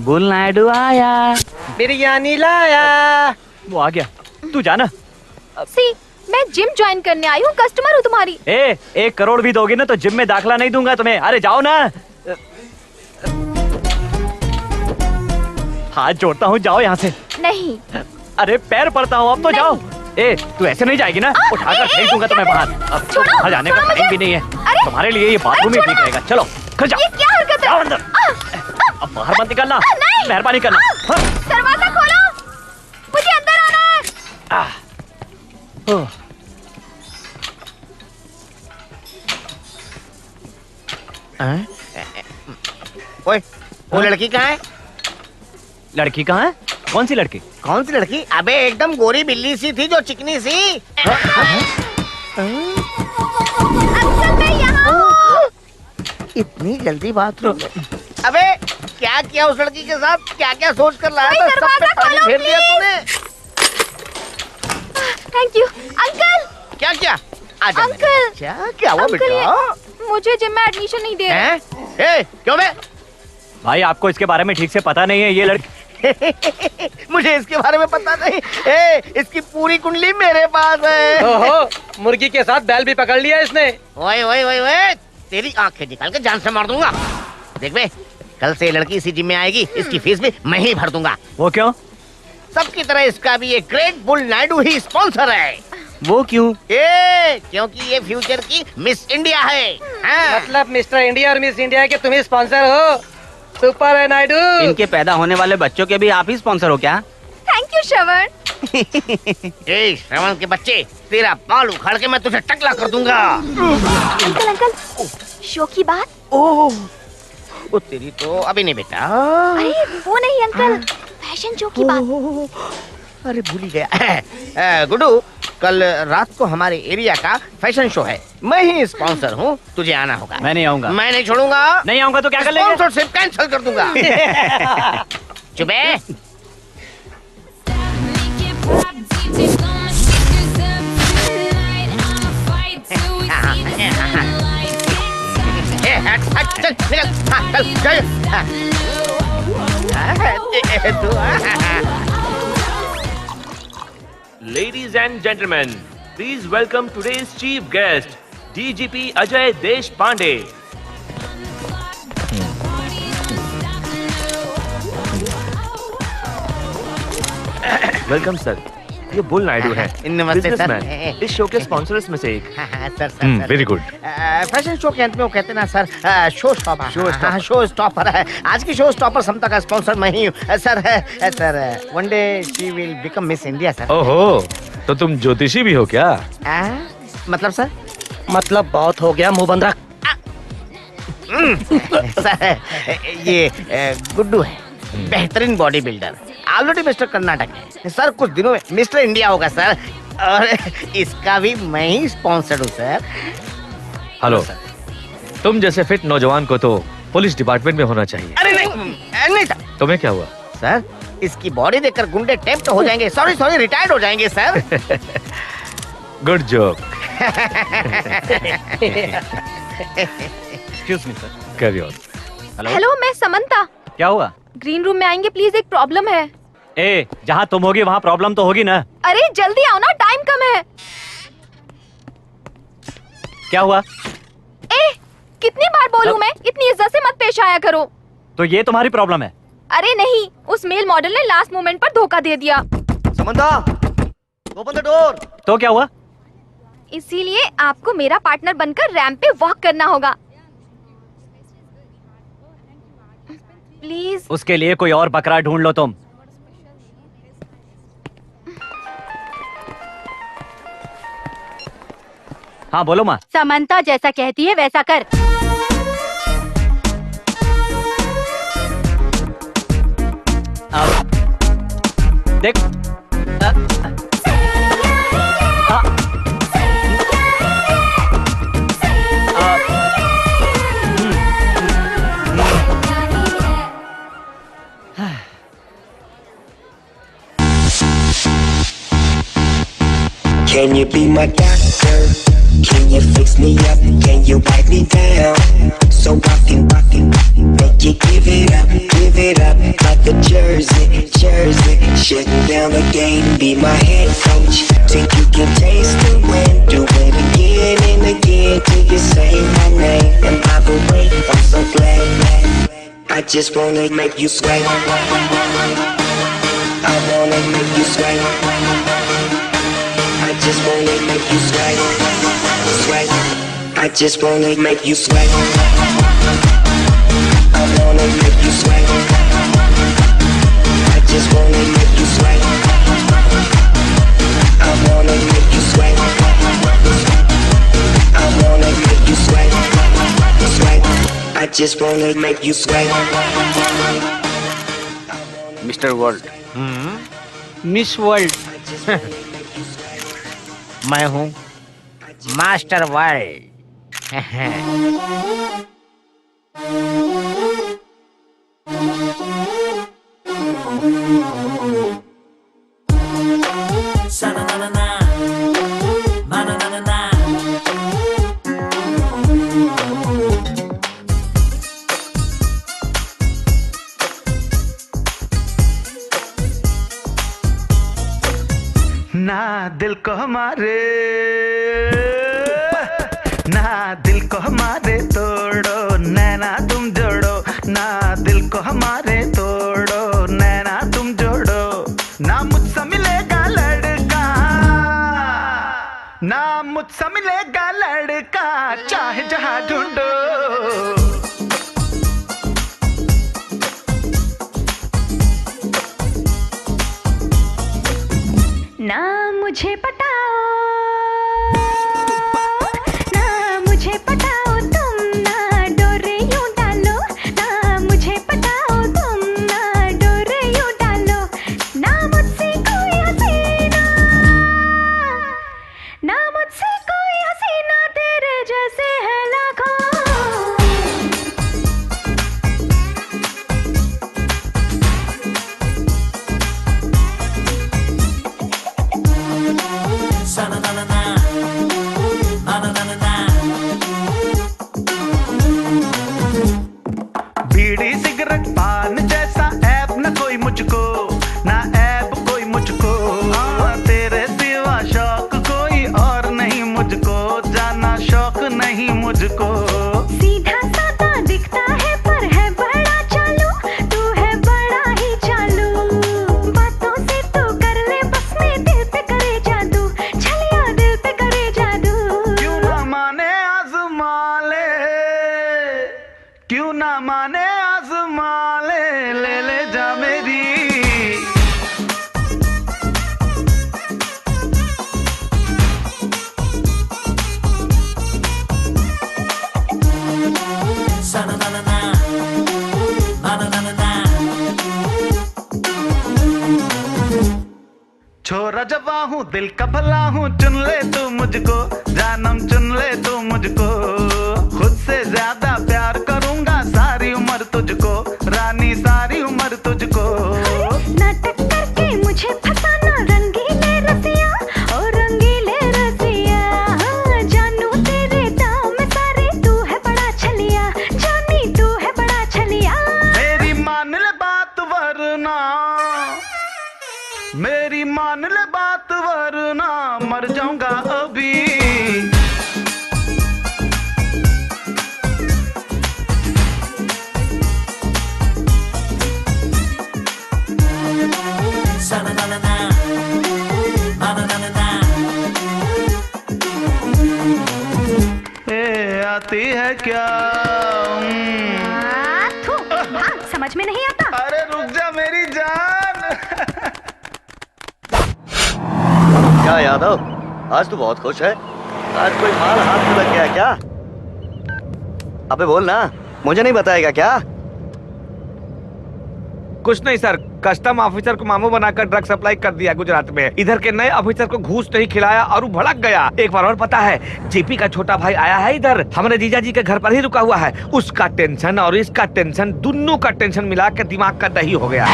बुल नायडू आया, बिरयानी लाया। वो आ गया, तू जाना। सी, मैं जिम ज्वाइन करने आई हूँ, कस्टमर हूँ तुम्हारी। 1 करोड़ भी दोगी ना तो जिम में दाखला नहीं दूंगा तुम्हें। अरे जाओ ना। हाथ जोड़ता हूँ, जाओ यहाँ से। नहीं। अरे पैर पड़ता हूँ, अब तो जाओ। तू ऐसे नहीं जाएगी ना, उठाकर फेंक दूंगा तुम्हें बाहर। अब वहाँ जाने का टाइम भी नहीं है तुम्हारे लिए। ये बाथरूम ही ठीक रहेगा। चलो घर जाओ। ये क्या हरकत है? जाओ अंदर। अब बाहर मत निकलना, मेहरबानी करना। दरवाजा खोलो, मुझे अंदर आना है। ओए, वो लड़की कहाँ है? लड़की कहाँ है? कौन सी लड़की? कौन सी लड़की? अबे एकदम गोरी बिल्ली सी थी जो चिकनी सी। अंकल मैं यहाँ हूँ। इतनी जल्दी बाथरूम में? अबे क्या किया उस लड़की के साथ? क्या क्या सोच कर लाया था? सब पे पानी फेर दिया तूने। Thank you uncle. क्या क्या? आजा अंकल। क्या हुआ बेटा? मुझे जिम में एडमिशन नहीं दे रहे। क्यों बे? भाई आपको इसके बारे में ठीक से पता नहीं है। ये लड़की मुझे इसके बारे में पता नहीं। इसकी पूरी कुंडली मेरे पास है। ओहो, मुर्गी के साथ बैल भी पकड़ लिया इसने। ओए ओए ओए ओए, तेरी आंखें निकाल के जान से मार दूंगा। देख बे, कल से ये लड़की इसी जिम में आएगी, इसकी फीस भी मैं ही भर दूंगा। वो क्यों? सबकी तरह इसका भी एक ग्रेट बुल नायडू ही स्पॉन्सर है। वो क्यों? क्योंकि ये फ्यूचर की मिस इंडिया है। मतलब मिस्टर इंडिया और मिस इंडिया के तुम ही स्पॉन्सर हो? सुपर है नायडू। इनके पैदा होने वाले बच्चों के भी आप ही स्पॉन्सर हो क्या? थैंक यू श्रवण। श्रवण के बच्चे, तेरा बाल उखाड़ के मैं तुझे टकला कर दूंगा। अंकल अंकल, शो की बात। ओह, वो तेरी तो अभी नहीं बेटा। अरे वो नहीं अंकल, फैशन शो की बात। अरे भूल ही गया। गुड्डू, कल रात को हमारे एरिया का फैशन शो है। मैं ही स्पॉन्सर हूँ, तुझे आना होगा। मैं नहीं आऊंगा। मैं नहीं छोड़ूंगा। नहीं आऊंगा तो क्या कर लेंगे? स्पॉन्सरशिप कैंसिल कर दूंगा। चुपे। Ladies and gentlemen, please welcome today's chief guest, DGP Ajay Deshpande. Welcome sir. ये बुल नायडू है, नमस्ते सर। इस शो के स्पॉन्सर्स में से एक। Sir very good. Fashion show के अंत में वो कहते ना sir, show stopper. Show stopper है। आज की शो स्टॉपर समता का स्पॉन्सर मैं ही हूँ sir. Sir one day she will become miss India sir. ओहो, तो तुम ज्योतिषी भी हो क्या? मतलब सर? मतलब बहुत हो गया, मुंह बंद रख। सर ये गुड्डू है, बेहतरीन body builder, already mister Karnataka है सर। कुछ दिनों में मिस्टर इंडिया होगा सर, और इसका भी मैं ही स्पॉन्सर हूँ सर। हेलो, तुम जैसे फिट नौजवान को तो पुलिस डिपार्टमेंट में होना चाहिए। अरे नहीं सर। तुम्हें क्या हुआ? सर इसकी बॉडी देखकर गुंडे टेम्प्ट हो जाएंगे। सॉरी रिटायर्ड हो जाएंगे sir. Good joke. Excuse me sir. Carry on. Hello, मैं समंता। क्या हुआ? ग्रीन रूम में आएंगे प्लीज, एक प्रॉब्लम है। जहाँ तुम होगी वहाँ प्रॉब्लम तो होगी ना? अरे जल्दी आओ ना, टाइम कम है। क्या हुआ? कितनी बार बोलूं मैं, इतनी इज्जत से मत पेश आया करो। तो ये तुम्हारी प्रॉब्लम है? अरे नहीं, उस मेल मॉडल ने लास्ट मोमेंट पर धोखा दे दिया। Samantha, open the door. तो क्या हुआ? इसीलिए आपको मेरा पार्टनर बनकर रैंप पे वॉक करना होगा। प्लीज। उसके लिए कोई और बकरा ढूंढ लो तुम। हाँ बोलो माँ। समंता जैसा कहती है वैसा कर। देख Can you be my doctor? Can you fix me up? Can you wipe me down? So I can make you give it up like a jersey. Shutting down the game, be my head coach. Think you can taste the wind, do it again and again till you say my name. And by the way, I'm so glad. I just wanna make you sweat. I wanna make you sweat. I just wanna make you sweat. I just wanna make you sweat. I wanna make you sweat. I just wanna make you sweat. I wanna make you sweat. I wanna make you sweat. I just wanna make you sweat. Mister world. Miss world. मैं हूँ master world. ना दिल को हमारे, ना दिल को हमारे तोड़ो, नैना तुम जोड़ो। ना दिल को हमारे तोड़ो, नैना तुम जोड़ो। ना मुझसे मिलेगा लड़का, ना मुझसे मिलेगा लड़का, चाहे जहां ढूंढो। ना मुझे पटाओ, ना मुझे पटाओ तुम, ना डोरे यूं डालो। ना मुझे पटाओ तुम, ना डोरे यूं डालो। ना मुझसे कोई हसीना, ना मुझसे कोई हसीना, तेरे जैसे है लाखों। बीड़ी सिगरेट पान जैसा ऐप न कोई मुझको, ना ऐप कोई मुझको। तेरे सिवा शौक कोई और नहीं मुझको, जाना शौक नहीं मुझको। सीधा साधा दिखता है पर है बड़ा चालू, तू है बड़ा ही चालू। बातों से तू कर ले बस में, दिल पे करे जादू, छलिया दिल पे करे जादू। क्यों ना माने आजमा ले, क्यों ना माने आजमा ले, ले ले जा मेरी। छोरा जवा हूँ दिल का भला हूँ, चुन ले तू मुझको, जानम चुन ले तू मुझको। खुद से ज्यादा प्यार करूंगा सारी उम्र तुझको, रानी सारी उम्र तुझको। नाटक करके मुझे फसाना, रंगीले रसिया ओ रंगीले रसिया। जानू तेरे दाव में सारे, तू है बड़ा छलिया, जानी तू है बड़ा छलिया। मेरी मान ले बात वरना, मेरी मान ले बात वरना मर जाऊंगा अभी। आती है क्या? थू, हाँ, समझ समझ में नहीं आता? अरे रुक जा मेरी जान। क्या यादव, आज तू बहुत खुश है? आज कोई माल हाथ में लग गया क्या? अबे बोल ना, मुझे नहीं बताएगा क्या? कुछ नहीं सर, कस्टम ऑफिसर को मामू बनाकर ड्रग सप्लाई कर दिया गुजरात में। इधर के नए ऑफिसर को घूस नहीं खिलाया और वो भड़क गया। एक बार और पता है, जेपी का छोटा भाई आया है इधर, हमारे जीजा जी के घर पर ही रुका हुआ है। उसका टेंशन और इसका टेंशन, दोनों का टेंशन मिला के दिमाग का दही हो गया।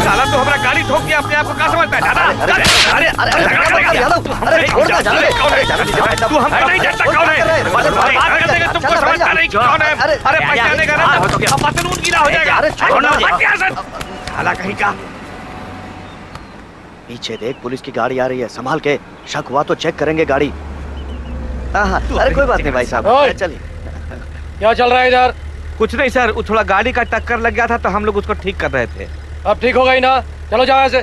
साला तो हमारा गाड़ी ठोक के अपने आप को क्या समझता है? दादा, तू हमको नहीं जानता कौन है? बात करने का तुमको समझता नहीं कौन है? अरे पहचाने का ना, अब पतलून गीला हो जाएगा। साला कहीं का। पीछे देख, पुलिस की गाड़ी आ रही है, संभाल के। शक हुआ तो चेक करेंगे गाड़ी। अरे कोई बात नहीं भाई साहब, चलिए। क्या चल रहा है इधर? कुछ नहीं सर, वो थोड़ा गाड़ी का टक्कर लग गया था तो हम लोग उसको ठीक कर रहे थे। अब ठीक हो गई ना? चलो जाओ ऐसे।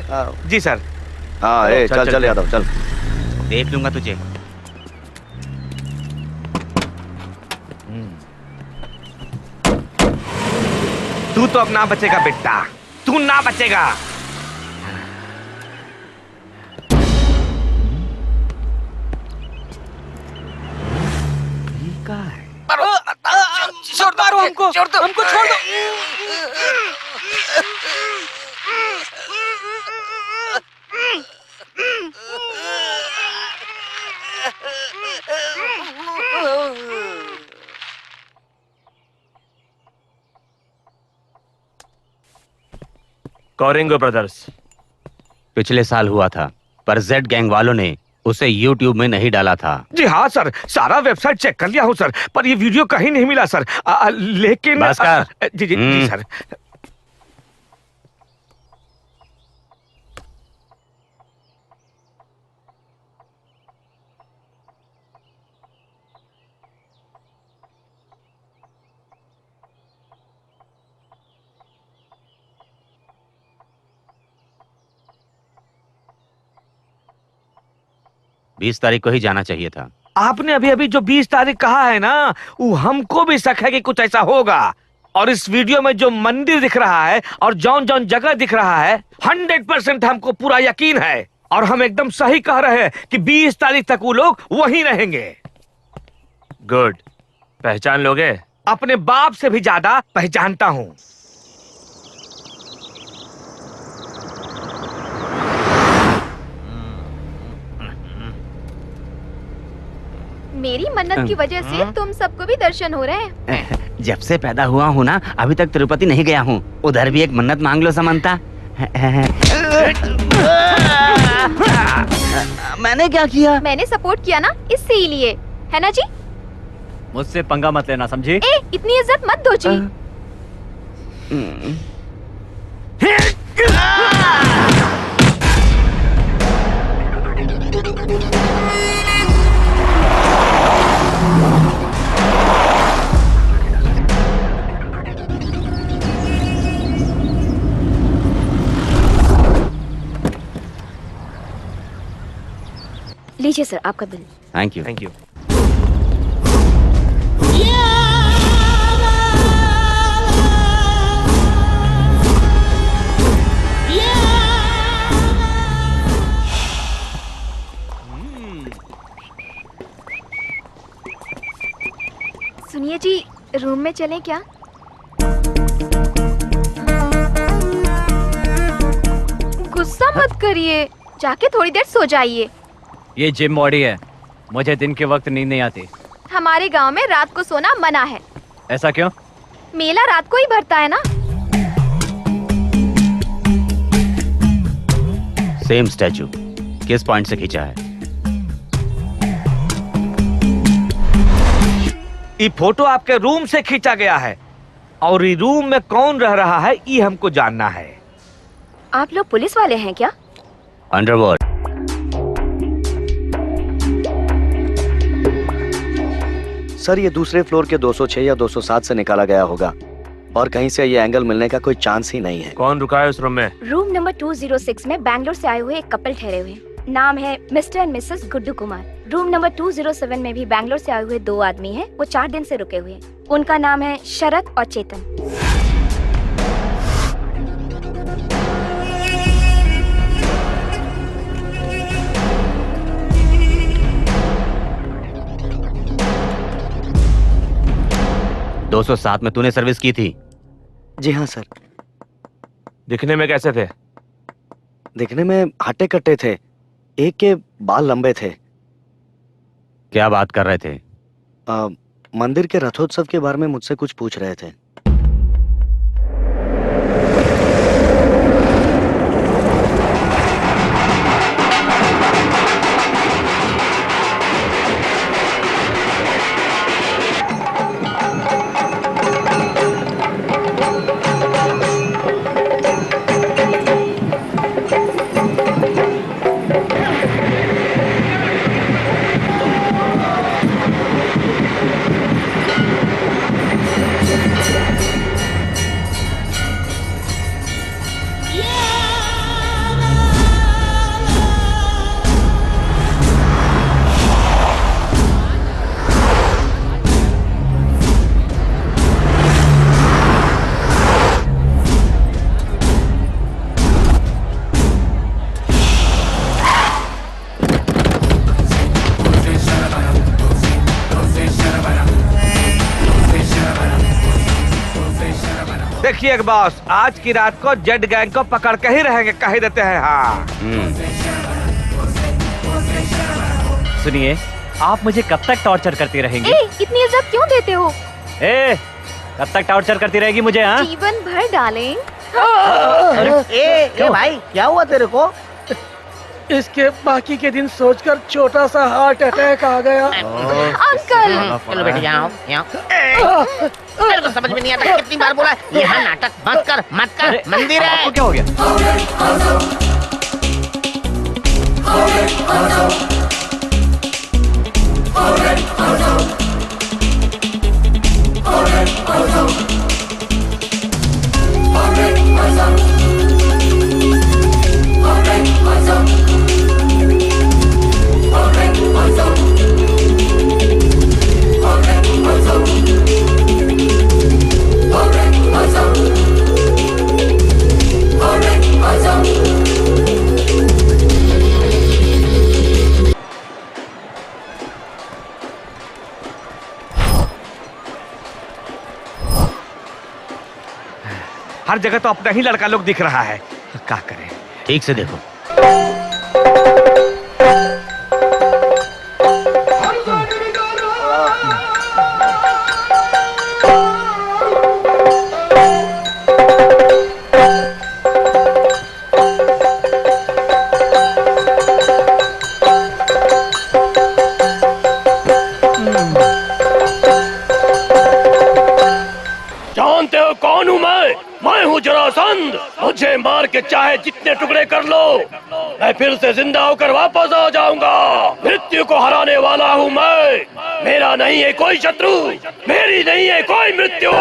जी सर। हाँ, चल चल यादव चल। देख लूंगा तुझे। तू तो अब ना बचेगा बेटा, तू ना बचेगा। छोड़ दो हमको, हमको छोड़ दो। कौरिंगो ब्रदर्स। पिछले साल हुआ था, पर जेड गैंग वालों ने उसे YouTube में नहीं डाला था। जी हाँ सर, सारा वेबसाइट चेक कर लिया हूँ सर, पर ये वीडियो कहीं नहीं मिला सर। लेकिन जी जी जी सर। बीस तारीख को ही जाना चाहिए था। आपने अभी अभी जो 20 तारीख कहा है ना, वो हमको भी शक है कि कुछ ऐसा होगा। और इस वीडियो में जो मंदिर दिख रहा है और जौन जौन जगह दिख रहा है, 100% हमको पूरा यकीन है। और हम एकदम सही कह रहे हैं कि 20 तारीख तक वो लोग वहीं रहेंगे। गुड। पहचान लोगे? अपने बाप से भी ज्यादा पहचानता हूँ। मेरी मन्नत की वजह से तुम सबको भी दर्शन हो रहे हैं। जब से पैदा हुआ हूँ ना, अभी तक तिरुपति नहीं गया हूँ। उधर भी एक मन्नत मांग लो समंता। मैंने क्या किया? मैंने सपोर्ट किया ना, इसीलिए, है ना जी? मुझसे पंगा मत लेना, समझी? ए, इतनी इज्जत मत दो जी। लीजिए सर आपका bill. Thank you. Thank you. सुनिए जी, रूम में चलें क्या? गुस्सा मत करिए, जाके थोड़ी देर सो जाइए। ये जिम बॉडी है, मुझे दिन के वक्त नींद नहीं आती। हमारे गांव में रात को सोना मना है। ऐसा क्यों? मेला रात को ही भरता है ना। सेम स्टैचू किस पॉइंट से खींचा है? ये फोटो आपके रूम से खींचा गया है और ये रूम में कौन रह रहा है ये हमको जानना है। आप लोग पुलिस वाले हैं क्या? अंडरवर्ल्ड। सर, ये दूसरे फ्लोर के 206 या 207 से निकाला गया होगा और कहीं से ये एंगल मिलने का कोई चांस ही नहीं है। कौन रुका है उस रूम में? रूम नंबर 206 में बैंगलोर से आए हुए एक कपल ठहरे हुए हैं। नाम है mister and Mrs Guddu Kumar. Room number 207 में भी बैंगलोर से आए हुए 2 आदमी हैं। वो 4 दिन से रुके हुए हैं। उनका नाम है शरद और चेतन। दो 207 में तूने सर्विस की थी? जी हाँ सर। दिखने में कैसे थे? दिखने में हट्टे कट्टे थे, एक के बाल लंबे थे। क्या बात कर रहे थे? मंदिर के रथोत्सव के बारे में मुझसे कुछ पूछ रहे थे। देखिए बॉस, आज की रात को जेड गैंग को पकड़ के ही रहेंगे, कह ही देते हैं। हाँ सुनिए, आप मुझे कब तक टॉर्चर करती रहेंगी? इतनी इज्जत क्यों देते हो? कब तक टॉर्चर करती रहेगी मुझे? हाँ, जीवन भर डालें। ए भाई, क्या हुआ तेरे को? इसके बाकी के दिन सोचकर छोटा सा हार्ट अटैक आ गया। अंकल, चलो बेटे यहाँ मेरे को समझ में नहीं आता कितनी बार बोला यहाँ नाटक मत कर मत कर, मंदिर है। आपको क्या हो गया? हर जगह तो अपना ही लड़का लोग दिख रहा है, क्या करें? ठीक से देखो। जानते हो कौन हूँ मैं हूँ जरासंध। मुझे मार के चाहे जितने टुकड़े कर लो, मैं फिर से जिंदा होकर वापस आ जाऊंगा। मृत्यु को हराने वाला हूँ मैं। मेरा नहीं है कोई शत्रु, मेरी नहीं है कोई मृत्यु।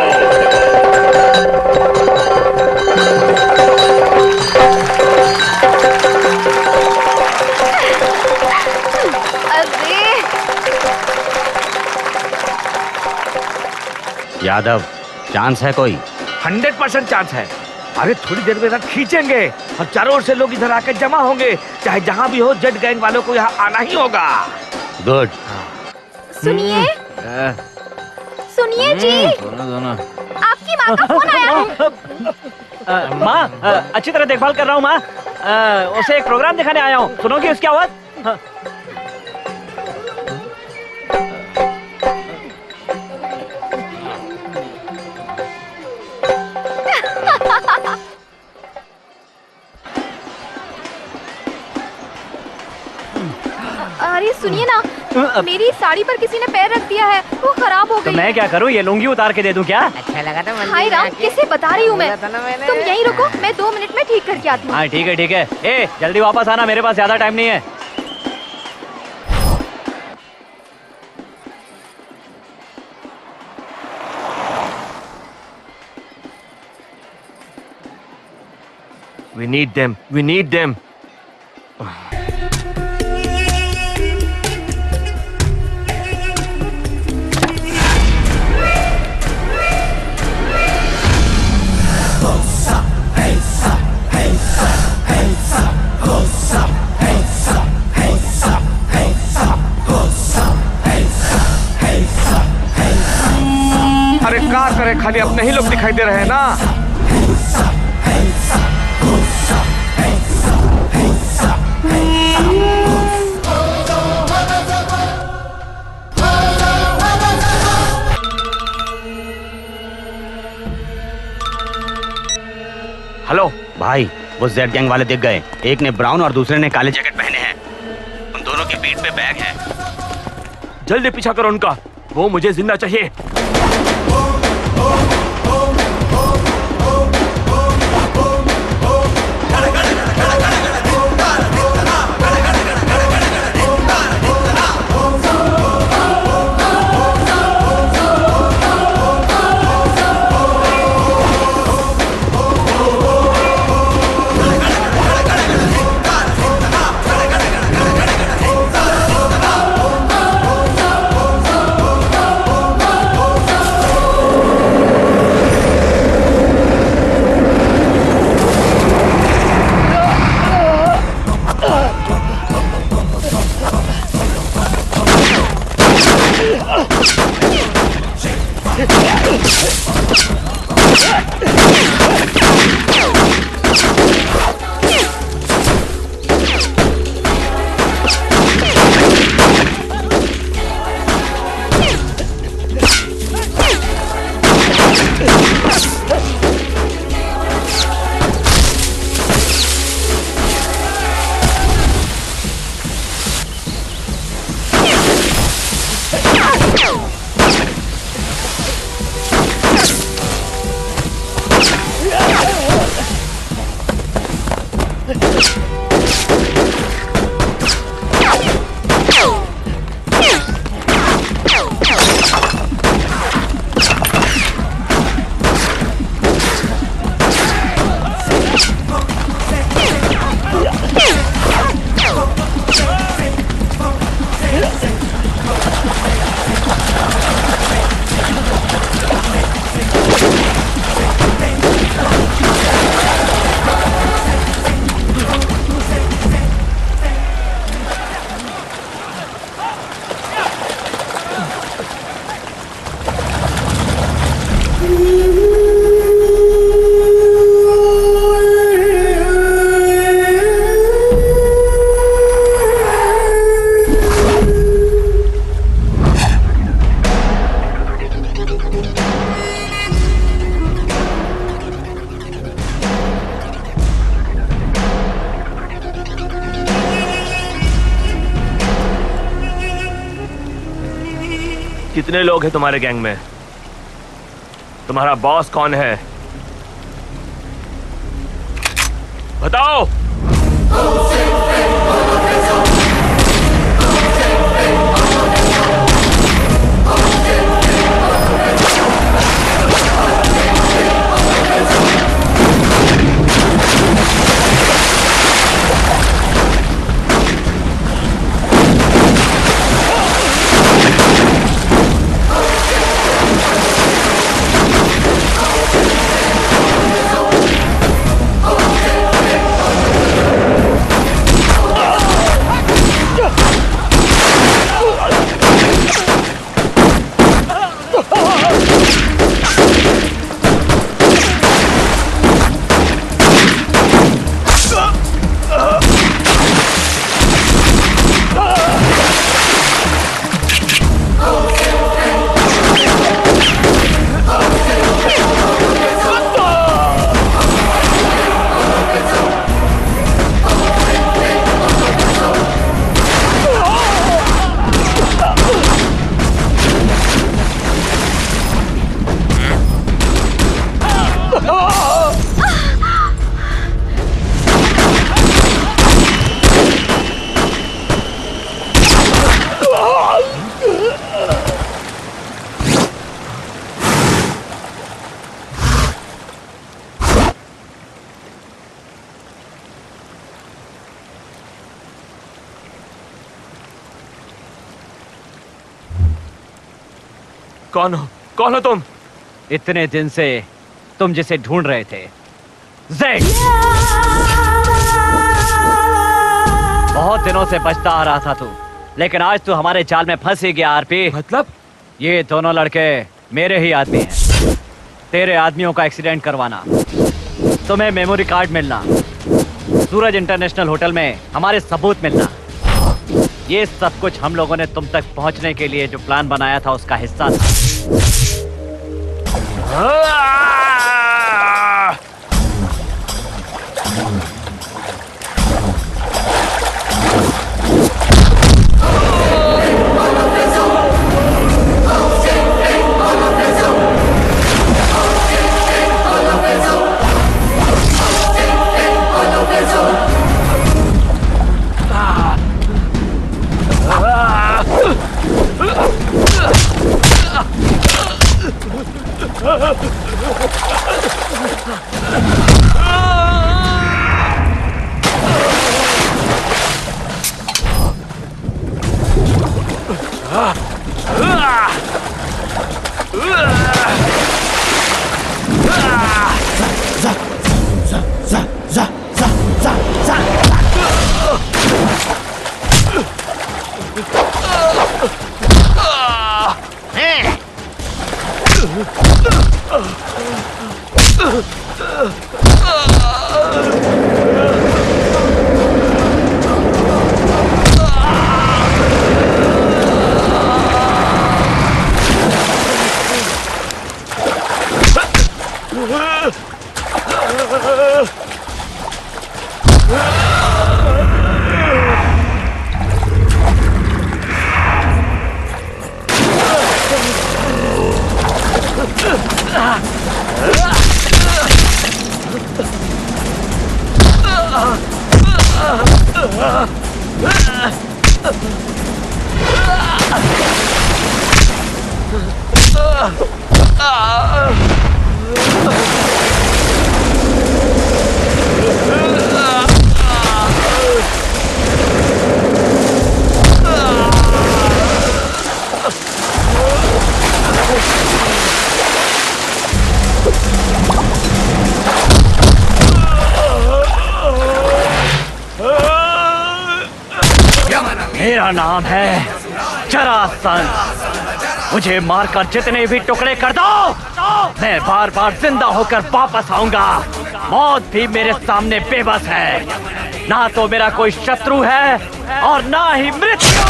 यादव, चांस है कोई? 100% चांस है। अरे थोड़ी देर में रथ खींचेंगे और चारों ओर से लोग इधर आकर जमा होंगे। चाहे जहाँ भी हो, जेड गैंग वालों को यहाँ आना ही होगा। गुड। सुनिए सुनिए जी, आपकी माँ का फोन आया है। माँ, अच्छी तरह देखभाल कर रहा हूँ माँ। उसे एक प्रोग्राम दिखाने आया हूँ, सुनोगी उसकी आवाज? अरे सुनिए ना, मेरी साड़ी पर किसी ने पैर रख दिया है, वो खराब हो तो गई। मैं क्या करूँ, ये लुंगी उतार के दे दूँ क्या? अच्छा लगा था। हाय राम, किसे बता रही हूँ मैं। तुम यहीं रुको, मैं 2 मिनट में ठीक करके आती हूँ। हाँ ठीक है ठीक है। ए जल्दी वापस आना, मेरे पास ज्यादा टाइम नहीं है। We need them. We need them. खाली अपने ही लोग दिखाई दे रहे हैं ना। हेलो भाई, वो जेड गैंग वाले दिख गए। एक ने ब्राउन और दूसरे ने काले जैकेट पहने हैं। उन दोनों के पीठ पे बैग है। जल्दी पीछा करो उनका, वो मुझे जिंदा चाहिए। कितने लोग हैं तुम्हारे गैंग में? तुम्हारा बॉस कौन है? बताओ। कौन हो तुम? इतने दिन से तुम जिसे ढूंढ रहे थे, ज़ेड। बहुत दिनों से बचता आ रहा था तू, लेकिन आज तू हमारे जाल में फंस ही गया आरपी। मतलब? ये दोनों लड़के मेरे ही आदमी हैं। तेरे आदमियों का एक्सीडेंट करवाना, तुम्हें मेमोरी कार्ड मिलना, सूरज इंटरनेशनल होटल में हमारे सबूत मिलना, ये सब कुछ हम लोगों ने तुम तक पहुंचने के लिए जो प्लान बनाया था उसका हिस्सा था। मेरा नाम है जरासंध। मुझे मारकर जितने भी टुकड़े कर दो, मैं बार बार जिंदा होकर वापस आऊंगा। मौत भी मेरे सामने बेबस है। ना तो मेरा कोई शत्रु है और ना ही मृत्यु।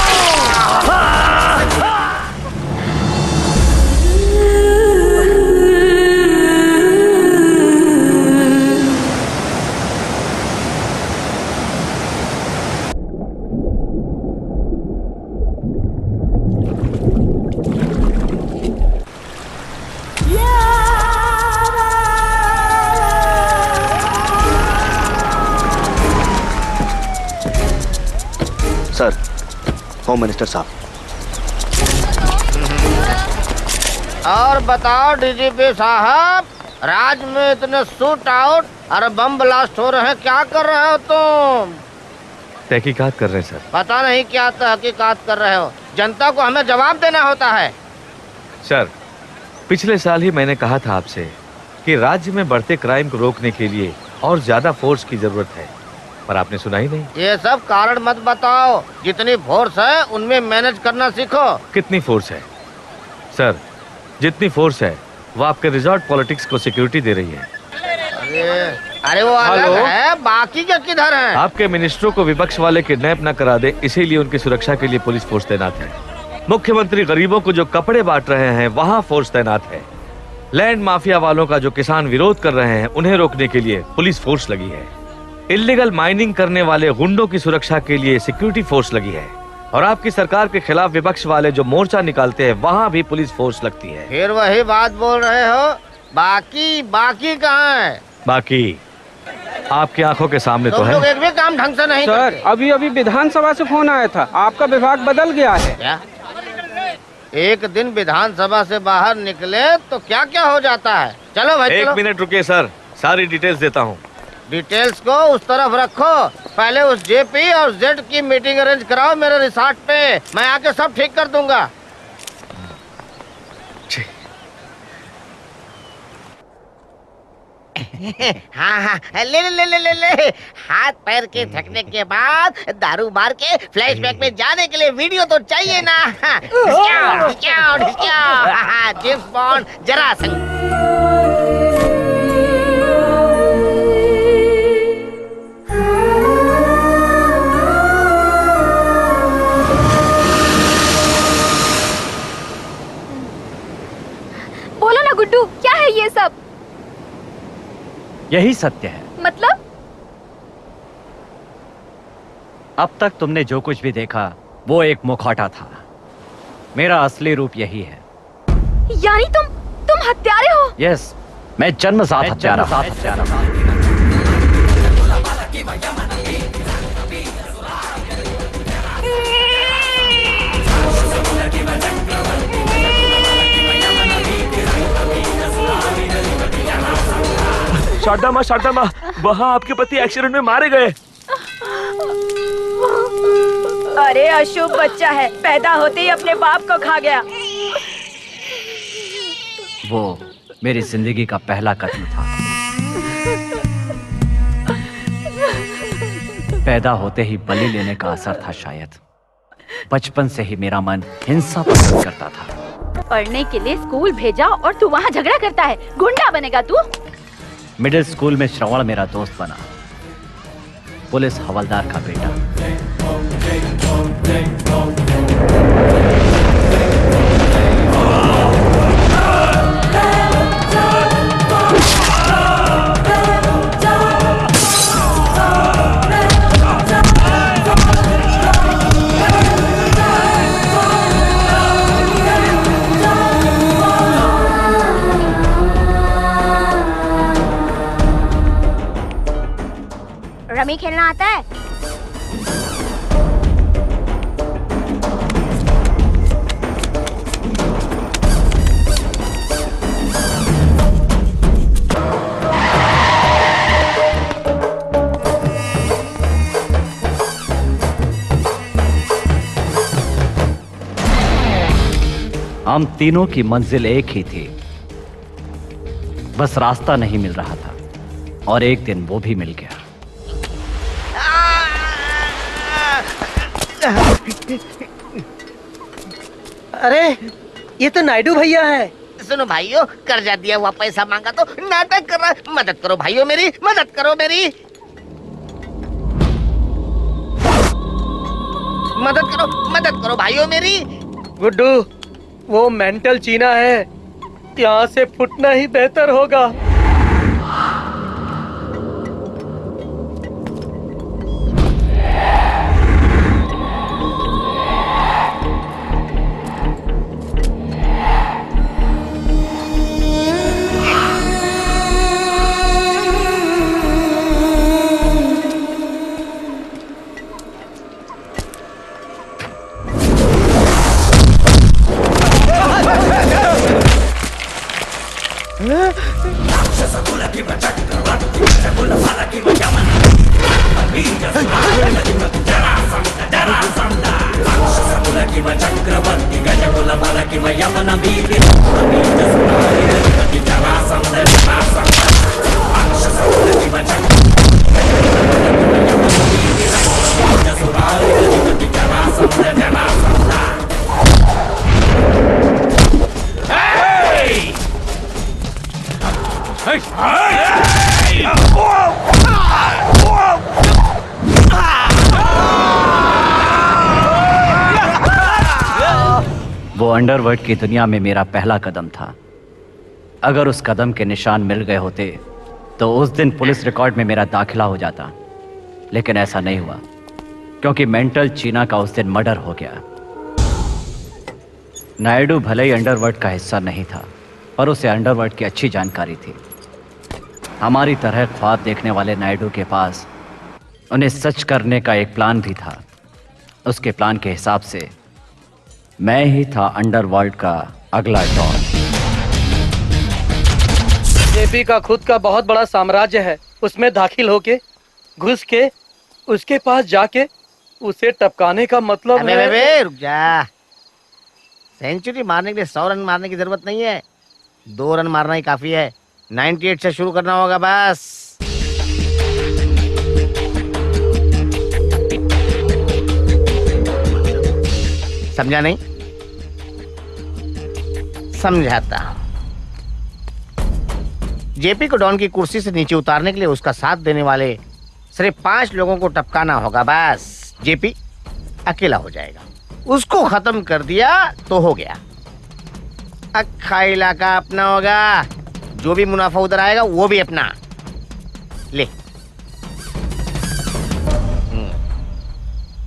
सर, होम मिनिस्टर साहब। और बताओ डीजीपी साहब, राज में इतने शूट आउट और बम ब्लास्ट हो रहे हैं, क्या कर रहे हो तुम? तहकीकात कर रहे हैं सर। पता नहीं क्या तहकीकात कर रहे हो, जनता को हमें जवाब देना होता है। सर, पिछले साल ही मैंने कहा था आपसे कि राज्य में बढ़ते क्राइम को रोकने के लिए और ज्यादा फोर्स की जरूरत है, पर आपने सुना ही नहीं। ये सब कारण मत बताओ, जितनी फोर्स है उनमें मैनेज करना सीखो। कितनी फोर्स है सर? जितनी फोर्स है वो आपके रिजॉर्ट पॉलिटिक्स को सिक्योरिटी दे रही है। अरे वो अलग है, बाकी के किधर हैं? आपके मिनिस्टरों को विपक्ष वाले किडनैप न करा दे, इसीलिए उनकी सुरक्षा के लिए पुलिस फोर्स तैनात है। मुख्यमंत्री गरीबों को जो कपड़े बांट रहे हैं वहाँ फोर्स तैनात है। लैंड माफिया वालों का जो किसान विरोध कर रहे हैं उन्हें रोकने के लिए पुलिस फोर्स लगी है। इल्लीगल माइनिंग करने वाले गुंडों की सुरक्षा के लिए सिक्योरिटी फोर्स लगी है। और आपकी सरकार के खिलाफ विपक्ष वाले जो मोर्चा निकालते हैं वहाँ भी पुलिस फोर्स लगती है। फिर वही बात बोल रहे हो, बाकी कहाँ है? बाकी आपकी आंखों के सामने तो है। लोग एक भी काम ढंग से नहीं सर, करते। अभी विधानसभा से फोन आया था, आपका विभाग बदल गया है। क्या? एक दिन विधानसभा से बाहर निकले तो क्या क्या हो जाता है। चलो भाई, एक मिनट रुकिए सर, सारी डिटेल्स देता हूँ। डिटेल्स को उस तरफ रखो, पहले उस जेपी और जेड की मीटिंग अरेंज कराओ मेरे रिसोर्ट पे, मैं आके सब ठीक कर दूंगा। हाँ, ले। हाथ पैर के थकने के बाद दारू मार के फ्लैशबैक में जाने के लिए वीडियो तो चाहिए ना। James Bond Jarasandh. यही सत्य है। मतलब? अब तक तुमने जो कुछ भी देखा वो एक मुखौटा था। मेरा असली रूप यही है। यानी तुम हत्यारे हो? यस, मैं जन्मजात हत्यारा हूं। शारदा माँ, वहाँ आपके पति एक्सीडेंट में मारे गए। अरे अशुभ बच्चा है, पैदा होते ही अपने बाप को खा गया। वो मेरी जिंदगी का पहला कदम था। पैदा होते ही बलि लेने का असर था शायद। बचपन से ही मेरा मन हिंसा पसंद करता था। पढ़ने के लिए स्कूल भेजा और तू वहाँ झगड़ा करता है। गुंडा बनेगा तू? मिडिल स्कूल में श्रवण मेरा दोस्त बना, पुलिस हवलदार का बेटा। रमी खेलना आता है? हम तीनों की मंजिल एक ही थी, बस रास्ता नहीं मिल रहा था। और एक दिन वो भी मिल गया। अरे ये तो नायडू भैया है। सुनो भाइयों, कर्जा दिया हुआ पैसा मांगा तो नाटक कर रहा है। मदद करो भाइयों मेरी, मदद करो मेरी, मदद करो भाइयों मेरी। गुड्डू, वो मेंटल चीना है, यहाँ से फुटना ही बेहतर होगा। वो अंडरवर्ल्ड की दुनिया में मेरा पहला कदम था। अगर उस कदम के निशान मिल गए होते तो उस दिन पुलिस रिकॉर्ड में मेरा दाखिला हो जाता, लेकिन ऐसा नहीं हुआ क्योंकि मेंटल चीना का उस दिन मर्डर हो गया। नायडू भले ही अंडरवर्ल्ड का हिस्सा नहीं था, पर उसे अंडरवर्ल्ड की अच्छी जानकारी थी। हमारी तरह ख्वाब देखने वाले नायडू के पास उन्हें सच करने का एक प्लान भी था। उसके प्लान के हिसाब से मैं ही था अंडरवर्ल्ड का अगला डॉन। जेपी का खुद का बहुत बड़ा साम्राज्य है, उसमें दाखिल होके, घुस के, उसके पास जाके उसे टपकाने का मतलब अबे, है। अबे, रुक जा। सेंचुरी मारने के लिए 100 रन मारने की जरूरत नहीं है, 2 रन मारना ही काफी है। 98 से शुरू करना होगा बस। समझा नहीं? समझाता हूं। जेपी को डॉन की कुर्सी से नीचे उतारने के लिए उसका साथ देने वाले सिर्फ 5 लोगों को टपकाना होगा बस। जेपी अकेला हो जाएगा। उसको खत्म कर दिया तो हो गया। अक्खा इलाका अपना होगा, जो भी मुनाफा उधर आएगा वो भी अपना। ले।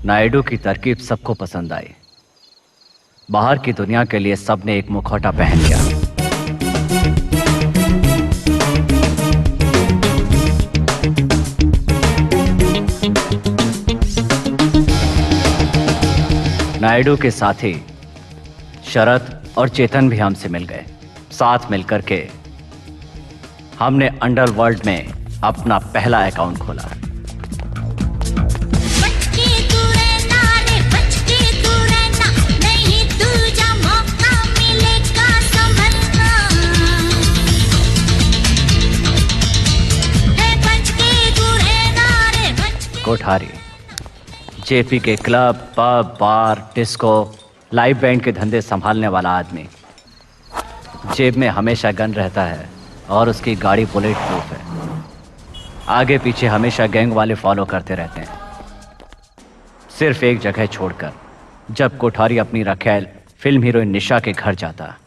नायडू की तरकीब सबको पसंद आई। बाहर की दुनिया के लिए सबने एक मुखौटा पहन लिया। नायडू के साथी शरद और चेतन भी हमसे मिल गए। साथ मिलकर के हमने अंडरवर्ल्ड में अपना पहला अकाउंट खोला। कोठारी, जेपी के क्लब, पब, बार, डिस्को, लाइव बैंड के धंधे संभालने वाला आदमी। जेब में हमेशा गन रहता है और उसकी गाड़ी बुलेट प्रूफ है। आगे पीछे हमेशा गैंग वाले फॉलो करते रहते हैं, सिर्फ एक जगह छोड़कर, जब कोठारी अपनी रखैल फिल्म हीरोइन निशा के घर जाता।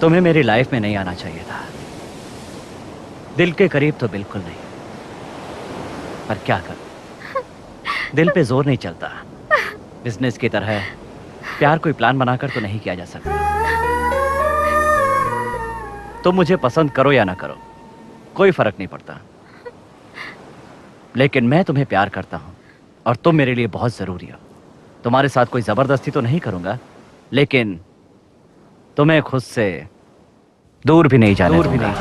तुम्हें मेरी लाइफ में नहीं आना चाहिए था। दिल के करीब तो बिल्कुल नहीं, पर क्या कर, दिल पे जोर नहीं चलता। बिजनेस की तरह प्यार कोई प्लान बनाकर तो नहीं किया जा सकता। तुम मुझे पसंद करो या ना करो, कोई फर्क नहीं पड़ता, लेकिन मैं तुम्हें प्यार करता हूं और तुम मेरे लिए बहुत जरूरी हो। तुम्हारे साथ कोई जबरदस्ती तो नहीं करूंगा, लेकिन तुम्हें खुद से दूर भी नहीं जाने दूंगा।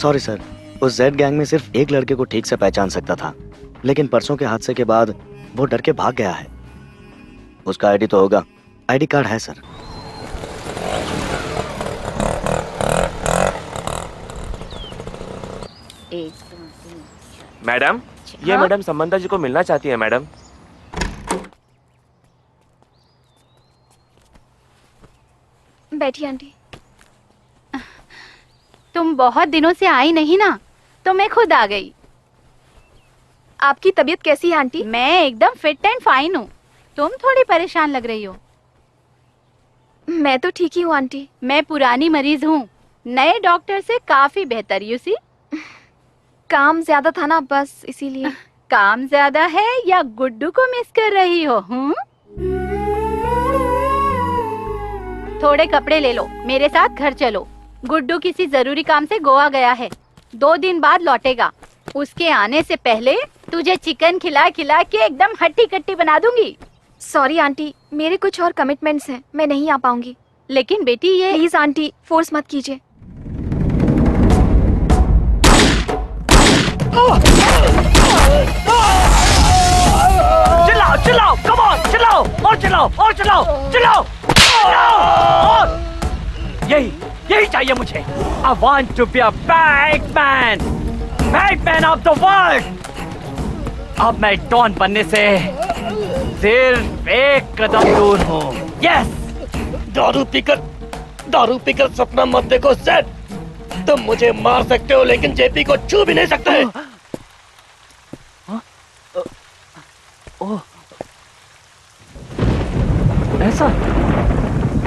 सॉरी सर, उस जेड गैंग में सिर्फ एक लड़के को ठीक से पहचान सकता था, लेकिन परसों के हादसे के बाद वो डर के भाग गया है। उसका आईडी तो होगा, आईडी कार्ड है सर। मैडम, ये मैडम संबंधा जी को मिलना चाहती है मैडम। बैठिए आंटी। तुम बहुत दिनों से आई नहीं ना, तो मैं खुद आ गई। आपकी तबीयत कैसी है आंटी? मैं एकदम फिट एंड फाइन हूँ। तुम थोड़ी परेशान लग रही हो। मैं तो ठीक ही हूँ आंटी। मैं पुरानी मरीज हूँ, नए डॉक्टर से काफी बेहतर। यू सी, काम ज्यादा था ना, बस इसीलिए। काम ज्यादा है या गुड्डू को मिस कर रही हो? थोड़े कपड़े ले लो, मेरे साथ घर चलो। गुड्डू किसी जरूरी काम से गोवा गया है, 2 दिन बाद लौटेगा। उसके आने से पहले तुझे चिकन खिला खिला के एकदम हट्टी कट्टी बना दूंगी। सॉरी आंटी, मेरे कुछ और कमिटमेंट्स हैं, मैं नहीं आ पाऊंगी। लेकिन बेटी ये प्लीज आंटी, फोर्स मत कीजिए। चिल्लाओ चिल्लाओ, कम ऑन, चिल्लाओ और चिल्लाओ और चिल्लाओ, चिल्लाओ और यही चाहिए मुझे। I want to be a Batman, Batman of the world। अब मैं डॉन बनने से सिर्फ एक कदम दूर हूँ। Yes, दारू पीकर सपना मत देखो सेठ। तुम मुझे मार सकते हो लेकिन जेपी को छू भी नहीं सकते।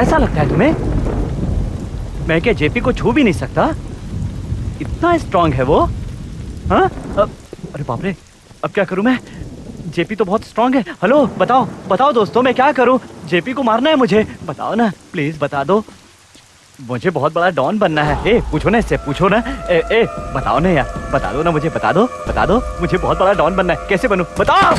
ऐसा लगता है तुम्हें? मैं क्या जेपी को छू भी नहीं सकता? इतना स्ट्रांग है वो? हाँ? अरे बाप रे, अब क्या करूं मैं? जेपी तो बहुत स्ट्रांग है। हेलो, बताओ दोस्तों, मैं क्या करूं? जेपी को मारना है मुझे, बताओ ना, प्लीज बता दो। मुझे बहुत बड़ा डॉन बनना है। पूछो ना इससे, पूछो ना। बताओ ना यार, बता दो ना मुझे, बता दो मुझे बहुत बड़ा डॉन बनना है। कैसे बनूं? बताओ।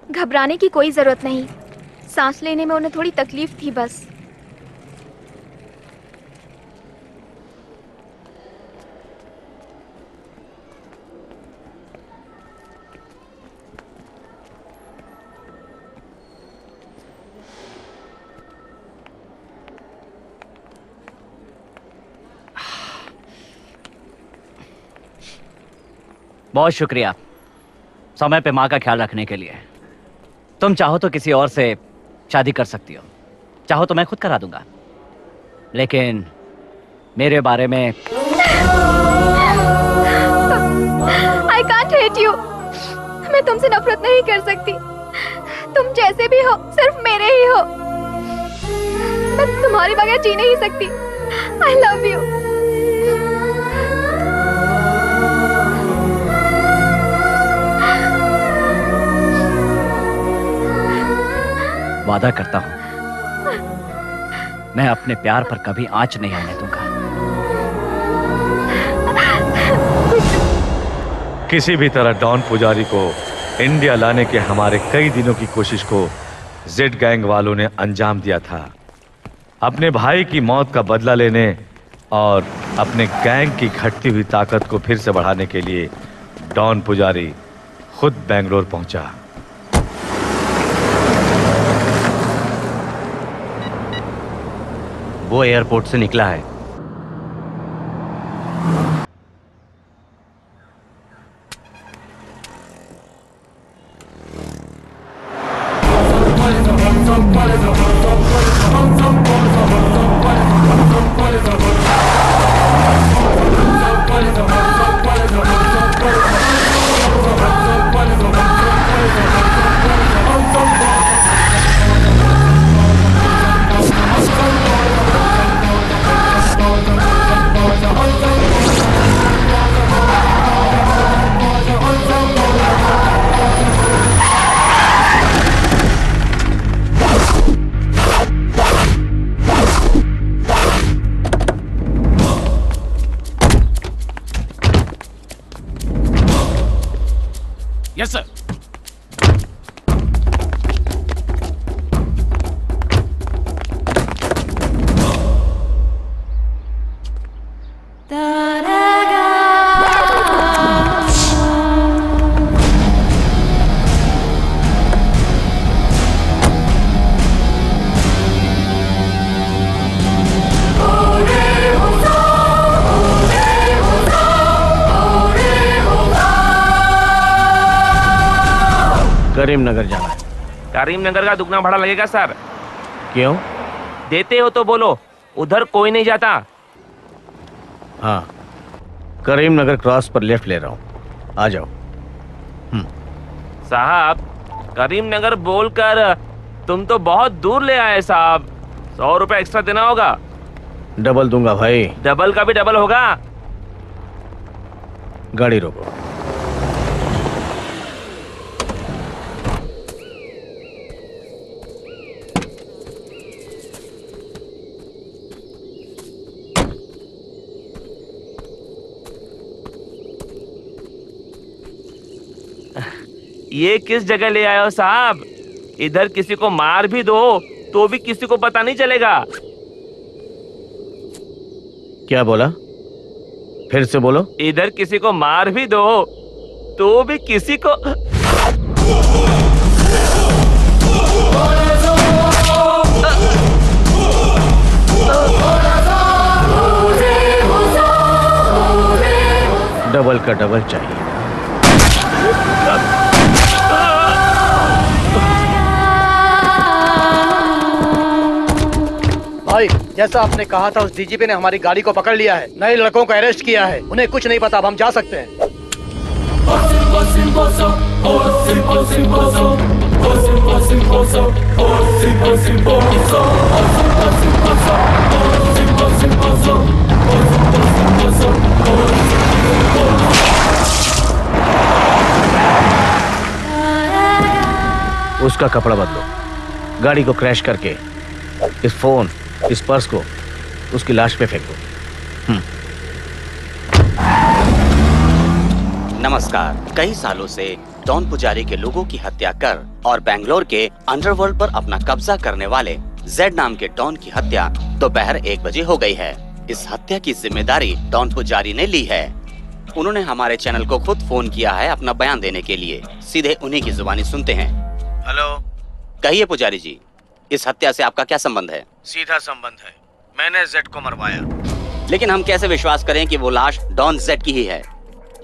घबराने की कोई जरूरत नहीं। सांस लेने में उन्हें थोड़ी तकलीफ थी बस। बहुत शुक्रिया समय पे माँ का ख्याल रखने के लिए। तुम चाहो तो किसी और से शादी कर सकती हो, चाहो तो मैं खुद करा दूंगा, लेकिन मेरे बारे में I can't hate you। मैं तुमसे नफरत नहीं कर सकती। तुम जैसे भी हो सिर्फ मेरे ही हो। मैं तुम्हारे बगैर जी नहीं सकती। I love you। वादा करता हूं मैं अपने प्यार पर कभी आंच नहीं आने दूंगा। किसी भी तरह डॉन पुजारी को इंडिया लाने के हमारे कई दिनों की कोशिश को जेड गैंग वालों ने अंजाम दिया था। अपने भाई की मौत का बदला लेने और अपने गैंग की घटती हुई ताकत को फिर से बढ़ाने के लिए डॉन पुजारी खुद बेंगलोर पहुंचा। वो एयरपोर्ट से निकला है। Yes sir. करीमनगर जाना है। करीमनगर का दुगना भाड़ा लगेगा सर। क्यों? देते हो तो बोलो, उधर कोई नहीं जाता। हाँ, करीमनगर क्रॉस पर लेफ्ट ले रहा हूँ, आ जाओ। साहब, करीमनगर बोलकर तुम तो बहुत दूर ले आए साहब। 100 रुपए एक्स्ट्रा देना होगा। डबल दूंगा भाई। डबल का भी डबल होगा। गाड़ी रोको। ये किस जगह ले आए हो साहब? इधर किसी को मार भी दो तो भी किसी को पता नहीं चलेगा। क्या बोला? फिर से बोलो। इधर किसी को मार भी दो तो भी किसी को डबल का डबल चाहिए। भाई, जैसा आपने कहा था उस डीजीपी ने हमारी गाड़ी को पकड़ लिया है, नए लड़कों को अरेस्ट किया है। उन्हें कुछ नहीं पता, अब हम जा सकते हैं। उसका कपड़ा बदलो, गाड़ी को क्रैश करके इस फोन, इस पर्स को उसकी लाश पे फेंक दो। नमस्कार। कई सालों से डॉन पुजारी के लोगों की हत्या कर और बेंगलोर के अंडरवर्ल्ड पर अपना कब्जा करने वाले जेड नाम के डॉन की हत्या दोपहर 1 बजे हो गई है। इस हत्या की जिम्मेदारी डॉन पुजारी ने ली है। उन्होंने हमारे चैनल को खुद फोन किया है अपना बयान देने के लिए। सीधे उन्हीं की जुबानी सुनते हैं। हेलो। कहिए पुजारी जी, इस हत्या से आपका क्या संबंध है? सीधा संबंध है, मैंने जेड को मरवाया। लेकिन हम कैसे विश्वास करें कि वो लाश डॉन जेड की ही है,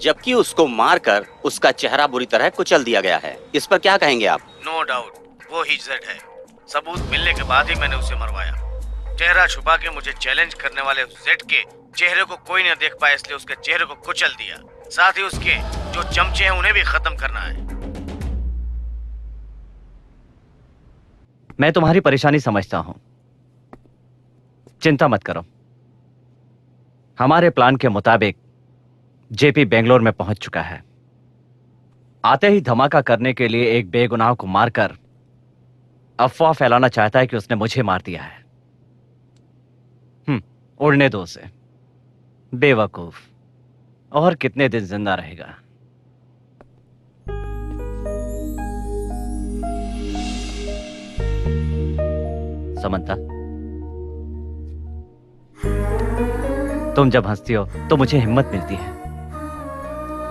जबकि उसको मारकर उसका चेहरा बुरी तरह कुचल दिया गया है। इस पर क्या कहेंगे आप? नो डाउट वो ही जेड है। सबूत मिलने के बाद ही मैंने उसे मरवाया। चेहरा छुपा के मुझे चैलेंज करने वाले जेड के चेहरे को कोई न देख पाया, इसलिए उसके चेहरे को कुचल दिया। साथ ही उसके जो चमचे हैं उन्हें भी खत्म करना है। मैं तुम्हारी परेशानी समझता हूं, चिंता मत करो। हमारे प्लान के मुताबिक जेपी बेंगलोर में पहुंच चुका है। आते ही धमाका करने के लिए एक बेगुनाह को मारकर अफवाह फैलाना चाहता है कि उसने मुझे मार दिया है। उड़ने दो उसे, बेवकूफ। और कितने दिन जिंदा रहेगा? समंता, तुम जब हंसती हो तो मुझे हिम्मत मिलती है,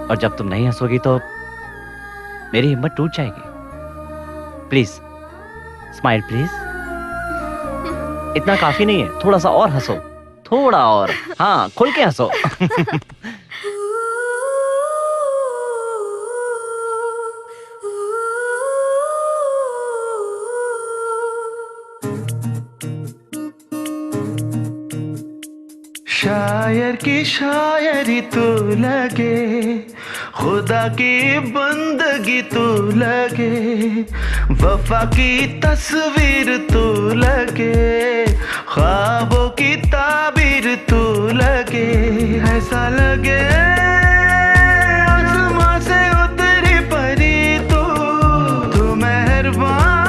और जब तुम नहीं हंसोगी तो मेरी हिम्मत टूट जाएगी। Please smile please. इतना काफी नहीं है, थोड़ा सा और हंसो, थोड़ा और। हाँ, खुल के हंसो। शायर की शायरी तू लगे, खुदा की बंदगी तू लगे, वफा की तस्वीर तू लगे, ख्वाबों की ताबीर तू लगे। ऐसा लगे आसमां से उतरी परी तू मेहरबान,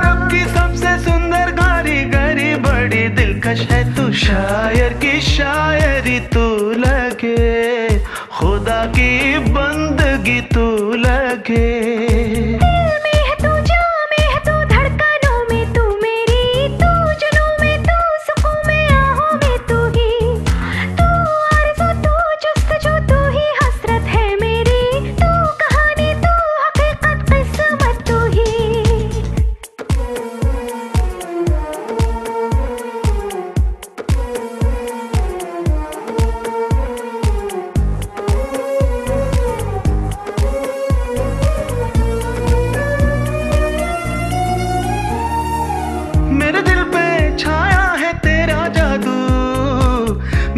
रब की सबसे सुंदर कारीगरी, बड़ी दिलकश है तू। शायर की शायरी तू लगे, खुदा की बंदगी तू लगे।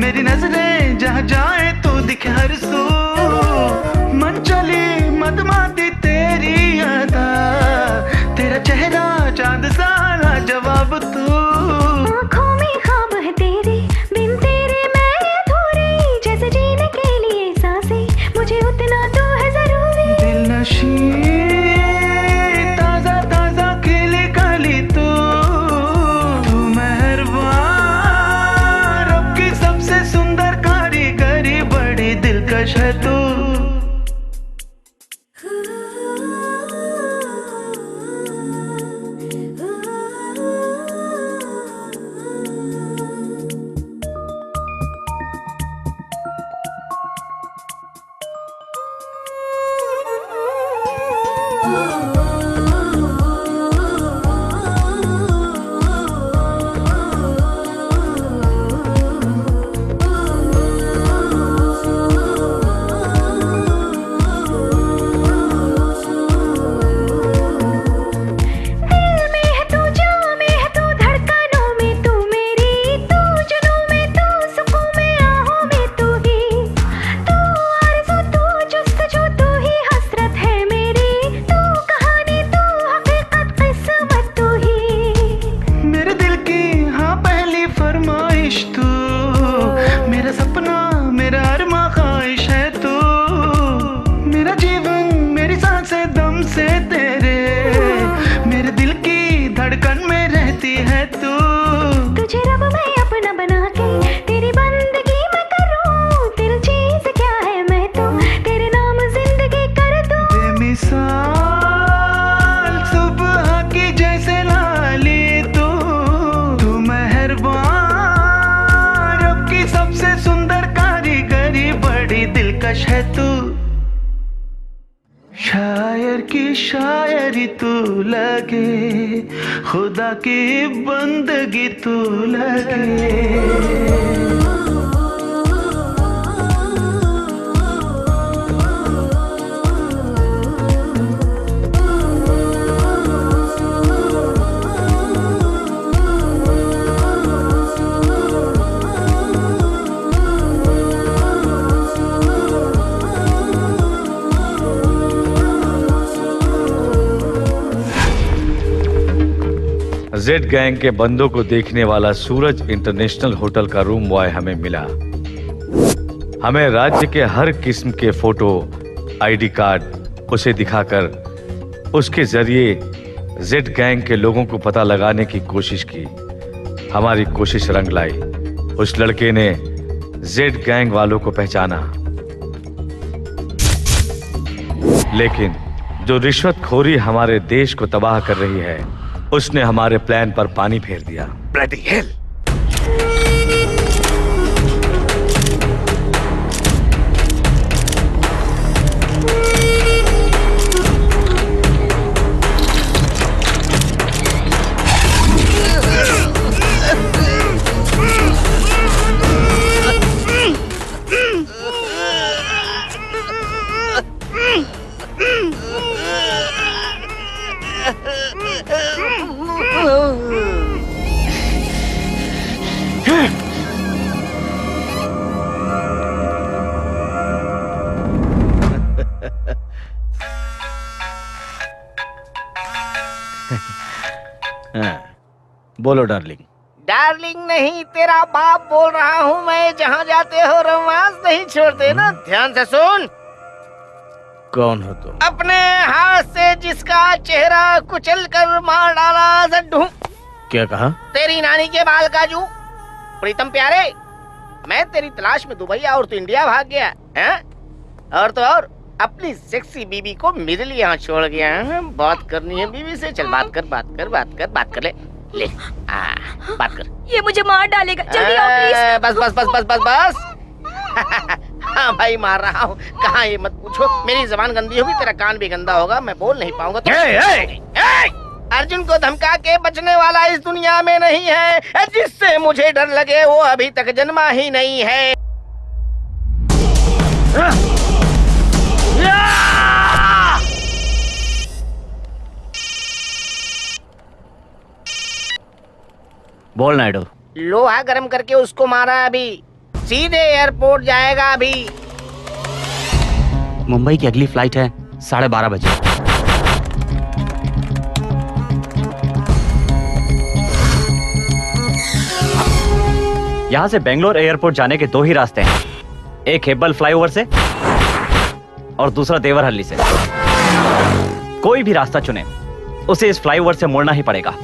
मेरी नजरें जहाँ जाए तो दिखे हर सू, मन चली मदमाती तेरी अदा, तेरा चेहरा चांद सा जवाब तू। आँखों में ख्वाब है तेरे, बिन तेरे मैं अधूरी, जैसे जीने के लिए सांसें मुझे उतना तो है जरूरी। दिल नशी ताजा ताजा खिली कली तू मेहरबान, रब की सबसे सुंदर कारीगरी, बड़ी दिलकश है तू। दिलकश है तू, शायर की शायरी तू लगे, खुदा की बंदगी तू लगे। जेड गैंग के बंदों को देखने वाला सूरज इंटरनेशनल होटल का रूम बॉय हमें मिला। हमें राज्य के हर किस्म के फोटो, आईडी कार्ड उसे दिखाकर उसके जरिए जेड गैंग के लोगों को पता लगाने की कोशिश की। हमारी कोशिश रंग लाई। उस लड़के ने जेड गैंग वालों को पहचाना, लेकिन जो रिश्वतखोरी हमारे देश को तबाह कर रही है, उसने हमारे प्लान पर पानी फेर दिया। Bloody hell! बोलो डार्लिंग। डार्लिंग नहीं, तेरा बाप बोल रहा हूँ मैं। जहाँ जाते हो रोमांस नहीं छोड़ते ना। ध्यान से सुन। कौन हो तुम? अपने हाथ से जिसका चेहरा कुचल कर मार डाला जड्डू। क्या कहा? तेरी नानी के बाल काजू। प्रीतम प्यारे, मैं तेरी तलाश में दुबई और तू इंडिया भाग गया है? और तो और अपनी सेक्सी बीबी को मेरे लिए यहाँ छोड़ गया है। बात करनी है बीवी से? चल बात कर ले। बात कर। ये मुझे मार डालेगा, जल्दी आओ प्लीज। बस। हाँ भाई मार रहा हूँ। कहाँ ये मत पूछो, मेरी जबान गंदी होगी, तेरा कान भी गंदा होगा, मैं बोल नहीं पाऊंगा तो। अर्जुन को धमका के बचने वाला इस दुनिया में नहीं है। जिससे मुझे डर लगे वो अभी तक जन्मा ही नहीं है। बोल नायडू। लोहा गर्म करके उसको मारा, अभी सीधे एयरपोर्ट जाएगा। अभी मुंबई की अगली फ्लाइट है 12:30 बजे। यहाँ से बेंगलोर एयरपोर्ट जाने के दो ही रास्ते हैं, एक हेब्बल फ्लाईओवर से और दूसरा देवरहल्ली से। कोई भी रास्ता चुने, उसे इस फ्लाईओवर से मुड़ना ही पड़ेगा।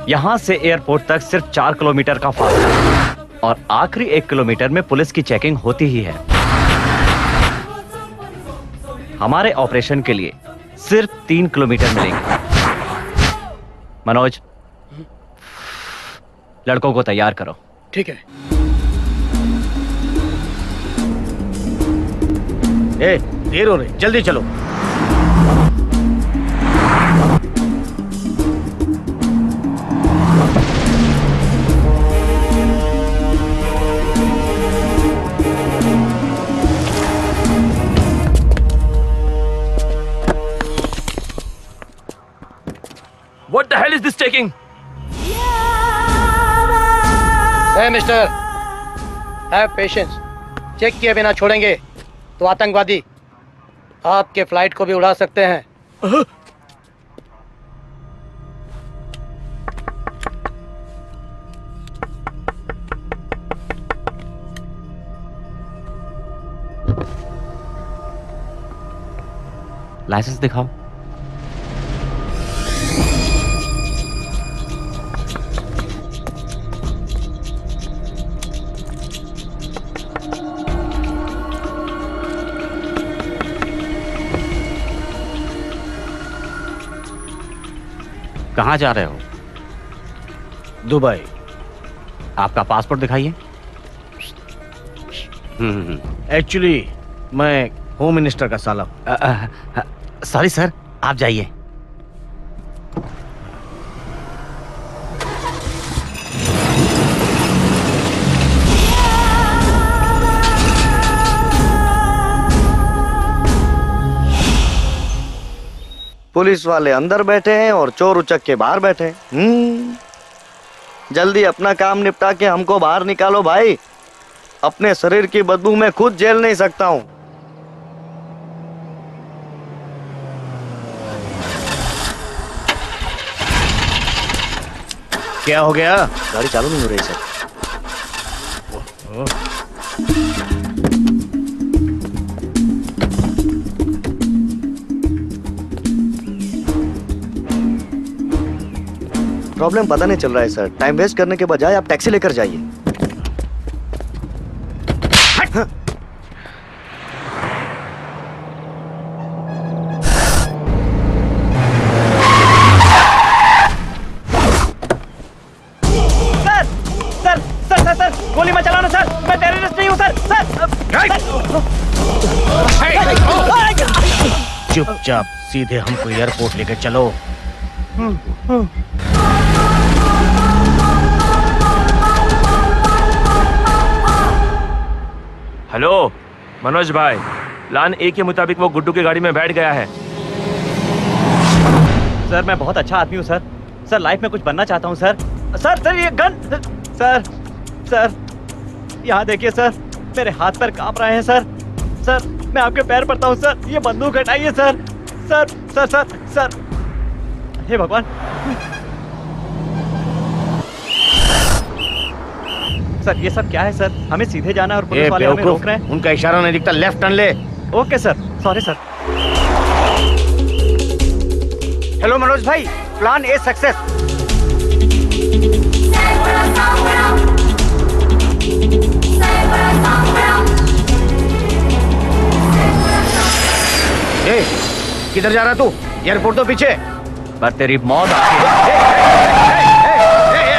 यहाँ से एयरपोर्ट तक सिर्फ 4 किलोमीटर का फासला और आखिरी 1 किलोमीटर में पुलिस की चेकिंग होती ही है। हमारे ऑपरेशन के लिए सिर्फ 3 किलोमीटर मिलेंगे। मनोज, लड़कों को तैयार करो। ठीक है। देर हो रही, जल्दी चलो। What the hell is this taking? Hey, mister, have patience. Check किए बिना छोड़ेंगे तो आतंकवादी आपके फ्लाइट को भी उड़ा सकते हैं। लाइसेंस दिखाओ। कहाँ जा रहे हो? दुबई। आपका पासपोर्ट दिखाइए। एक्चुअली मैं होम मिनिस्टर का साला हूं। सॉरी सर, आप जाइए। पुलिस वाले अंदर बैठे हैं और चोर उचक के बाहर बैठे हैं। जल्दी अपना काम निपटा के हमको बाहर निकालो भाई। अपने शरीर की बदबू में खुद झेल नहीं सकता हूं। क्या हो गया? गाड़ी चालू नहीं हो रही सर। प्रॉब्लम पता नहीं चल रहा है सर। टाइम वेस्ट करने के बजाय आप टैक्सी लेकर जाइए। सर, गोली मत चलाना सर, मैं टेररिस्ट नहीं हूँ सर। चुपचाप सीधे हमको एयरपोर्ट लेकर चलो। हेलो मनोज भाई, प्लान ए के मुताबिक वो गुड्डू की गाड़ी में बैठ गया है। सर मैं बहुत अच्छा आदमी हूँ सर। सर लाइफ में कुछ बनना चाहता हूँ सर। सर ये गन। सर यहाँ देखिए सर, मेरे हाथ पैर कांप रहे हैं सर। सर मैं आपके पैर पड़ता हूँ सर, ये बंदूक हटाइए सर। सर हे भगवान। सर ये सब क्या है सर? हमें सीधे जाना है और पुलिस वाले हमें रोक रहे हैं। उनका इशारा नहीं दिखता, लेफ्ट टर्न ले। Okay sir, sorry sir. Hello Manoj भाई, प्लान ए सक्सेस। किधर जा रहा तू? एयरपोर्ट तो पीछे। पर तेरी मौत आती है।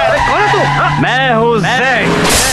अरे कौन है तू? मैं हूँ Z.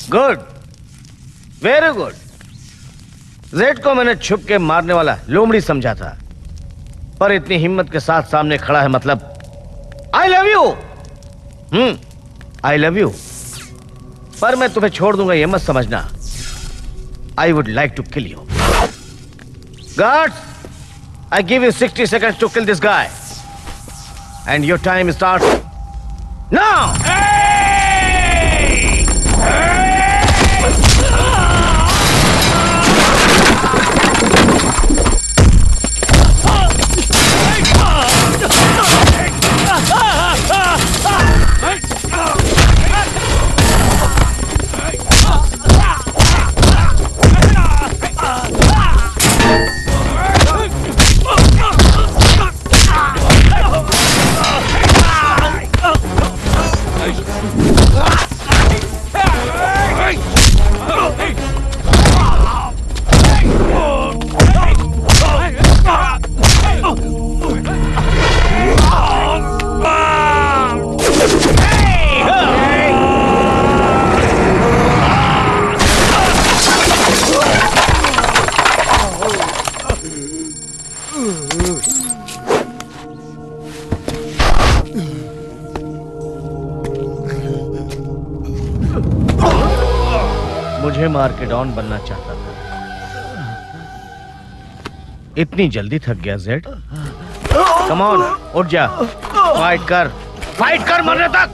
Good, very good. Z को मैंने छुप के मारने वाला लोमड़ी समझा था, पर इतनी हिम्मत के साथ सामने खड़ा है, मतलब I love you. I love you, पर मैं तुम्हें छोड़ दूंगा ये मत समझना। I would like to kill you. Guards, I give you 60 seconds to kill this guy, and your time starts now. मुझे मार के डॉन बनना चाहता था। इतनी जल्दी थक गया जेड? कम ऑन, उठ जा, फाइट कर मरने तक।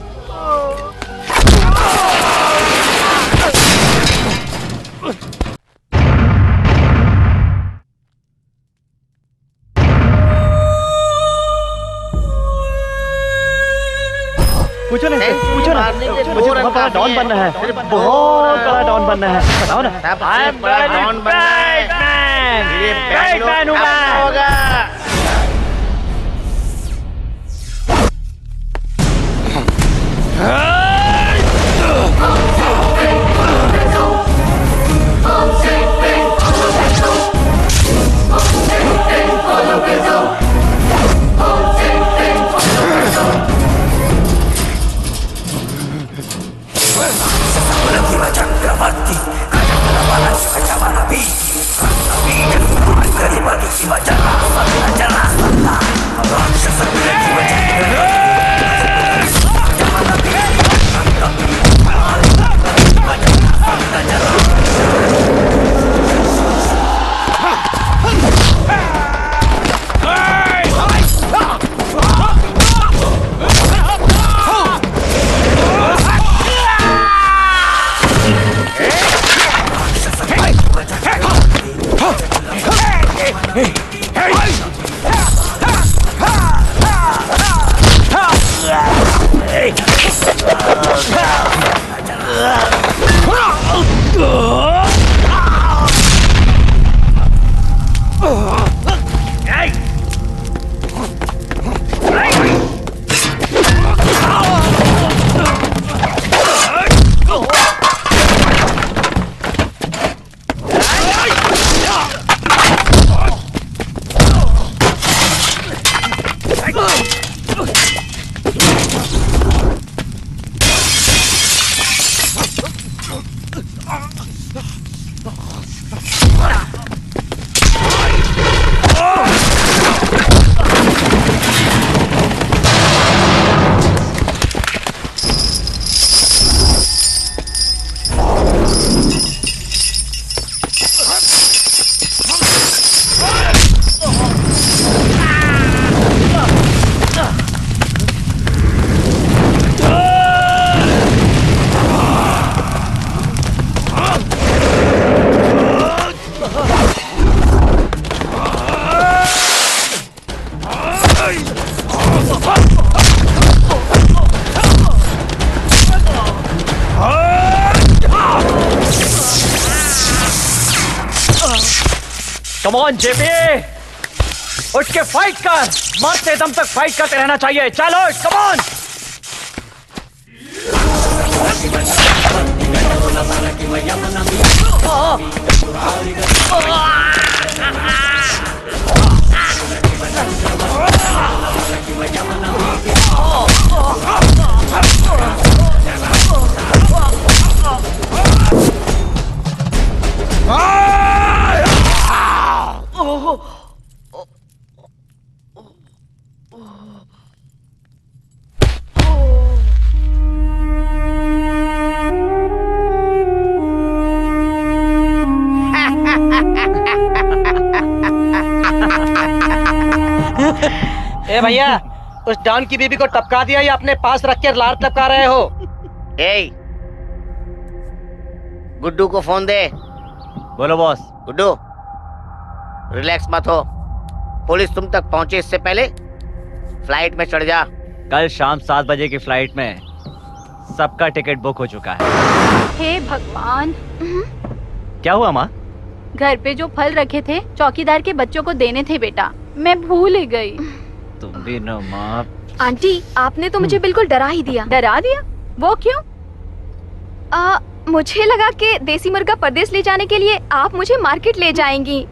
पूछो ना, मुझे बहुत बड़ा डॉन बनना है, बहुत बड़ा डॉन बनना है। बताओ ना। डॉन बनना है, बैटमैन हूँ मैं। कम ऑन जेपी, उठ के फाइट कर, मरते दम तक फाइट करते रहना चाहिए। चलो कम ऑन। ए भैया, उस डॉन की बीबी को टपका दिया या अपने पास रख के लार टपका रहे हो? ए, गुड्डू को फोन दे। बोलो बॉस। गुड्डू, रिलैक्स मत हो, पुलिस तुम तक पहुंचे इससे पहले फ्लाइट में चढ़ जा। कल शाम 7 बजे की फ्लाइट में सबका टिकट बुक हो चुका है। हे भगवान। क्या हुआ माँ? घर पे जो फल रखे थे चौकीदार के बच्चों को देने थे बेटा, मैं भूल ही गई। तुम भी न माँ। आंटी, आपने तो मुझे बिल्कुल डरा ही दिया। डरा दिया? वो क्यों? मुझे लगा कि देसी मुर्गा परदेश ले जाने के लिए आप मुझे मार्केट ले जाएंगी।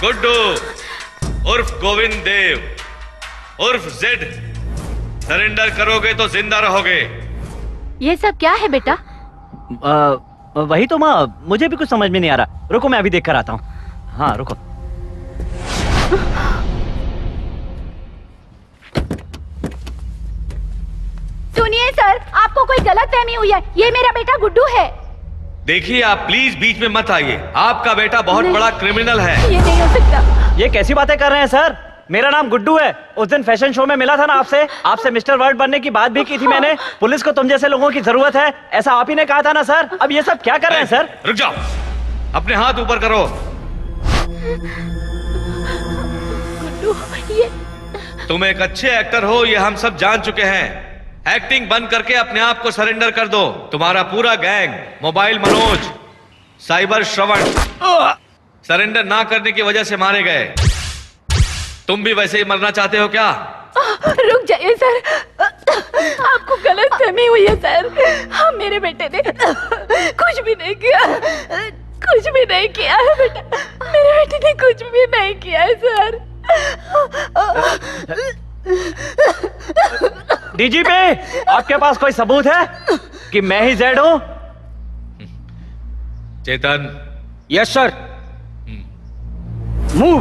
गुड्डू उर्फ गोविंद देव उर्फ जेड, सरेंडर करोगे तो जिंदा रहोगे। ये सब क्या है बेटा? वही तो माँ, मुझे भी कुछ समझ में नहीं आ रहा। रुको मैं अभी देख कर आता हूँ। हाँ रुको। सुनिए सर, आपको कोई गलतफहमी हुई है। ये मेरा बेटा गुड्डू है। देखिए आप प्लीज बीच में मत आइए, आपका बेटा बहुत बड़ा क्रिमिनल है। ये नहीं हो सकता। ये कैसी बातें कर रहे हैं सर? मेरा नाम गुड्डू है। उस दिन फैशन शो में मिला था ना आपसे मिस्टर वर्ल्ड बनने की बात भी की थी मैंने। पुलिस को तुम जैसे लोगों की जरूरत है, ऐसा आप ही ने कहा था ना सर। अब ये सब क्या कर रहे हैं सर? रुक जाओ, अपने हाथ ऊपर करो। गुड्डू, ये तुम एक अच्छे एक्टर हो, ये हम सब जान चुके हैं। एक्टिंग बंद करके अपने आप को सरेंडर कर दो। तुम्हारा पूरा गैंग, मोबाइल मनोज, साइबर श्रवण, सरेंडर ना करने की वजह से मारे गए। तुम भी वैसे ही मरना चाहते हो क्या? रुक जाइए सर, आपको गलतफहमी हुई है सर। हाँ, मेरे बेटे ने कुछ भी नहीं किया, कुछ भी नहीं किया है बेटा। मेरे बेटे ने कुछ भी नहीं किया है सर। डीजीपी, आपके पास कोई सबूत है कि मैं ही जेड हूं? चेतन। Yes sir. मूव।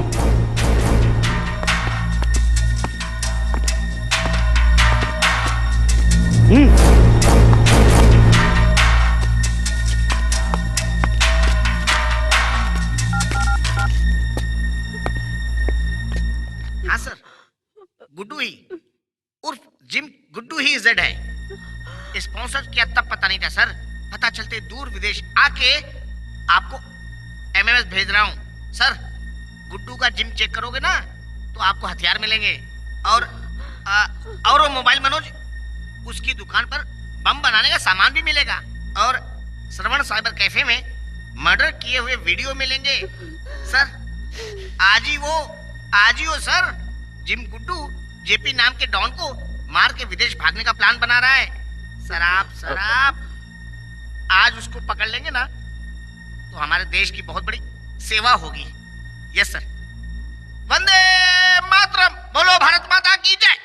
हाँ सर, गुड्डू ही उर्फ जिम गुड्डू ही जेड है। स्पॉन्सर किया तब पता नहीं था सर, पता चलते दूर विदेश आके आपको एमएमएस भेज रहा हूँ सर। गुड्डू का जिम चेक करोगे ना तो आपको हथियार मिलेंगे और वो मोबाइल मनोज, उसकी दुकान पर बम बनाने का सामान भी मिलेगा और श्रवण साइबर कैफे में मर्डर किए हुए वीडियो मिलेंगे सर। आज ही वो सर, जिम गुड्डू जेपी नाम के डॉन को मार के विदेश भागने का प्लान बना रहा है सर। आप आज उसको पकड़ लेंगे ना तो हमारे देश की बहुत बड़ी सेवा होगी। Yes sir. वंदे मातरम, बोलो भारत माता की जय।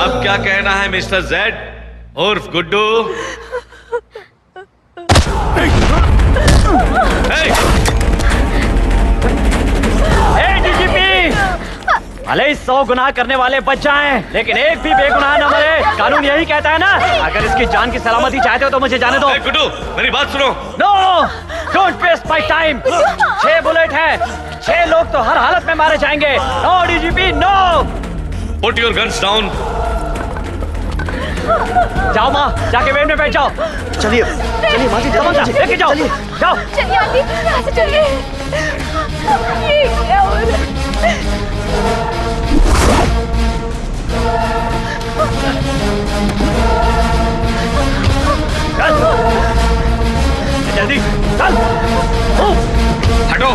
अब क्या कहना है मिस्टर जेड उर्फ गुड्डू? भले ही 100 गुनाह करने वाले बच जाएं, लेकिन एक भी बेगुनाह न मरे। कानून यही कहता है ना। अगर इसकी जान की सलामती चाहते हो तो मुझे जाने दो। गुड्डू, मेरी बात सुनो। No, don't waste my time. 6 bullet है, 6 लोग तो हर हालत में मारे जाएंगे। No DGP, no. Put your guns down. जाओ माँ, जाके वेन में बैठ जाओ। चलिए चलिए माँ जी, लेके जाओ। जाओ चलिए आंटी, यहाँ से चलिए। ये क्या हो रहा है? जल्दी चल। हटो।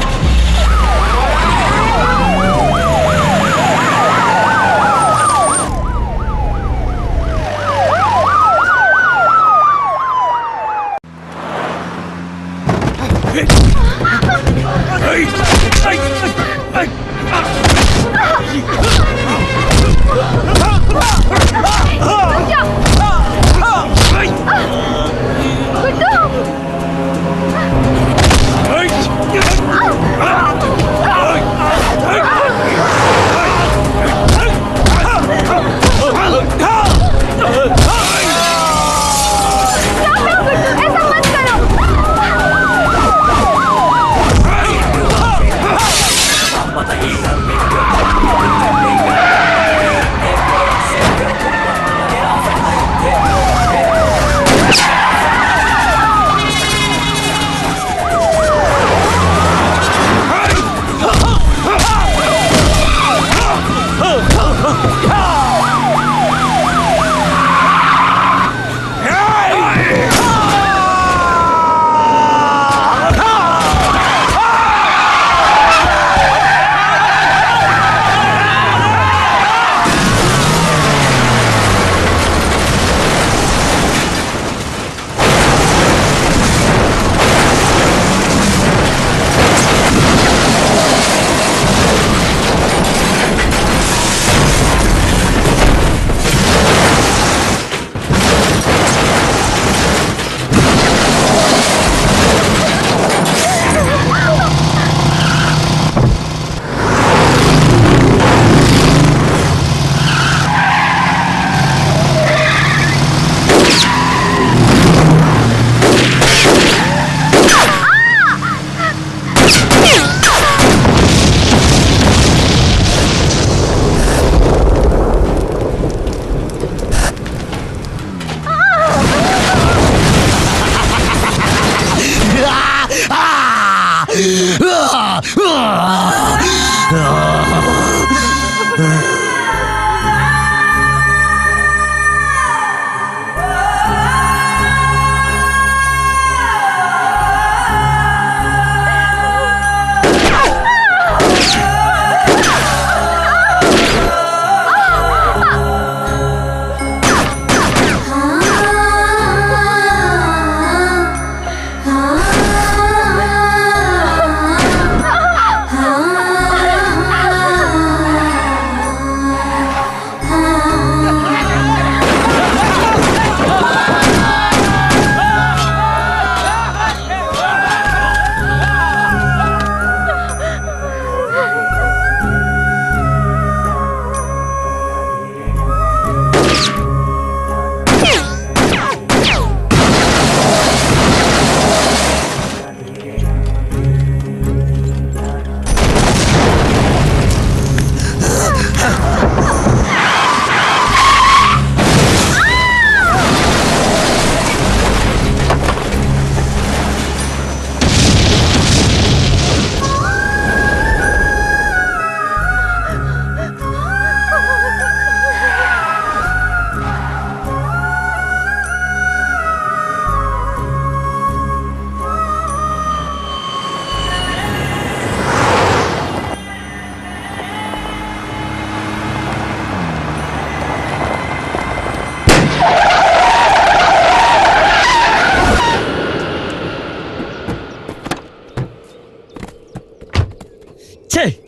पीछे।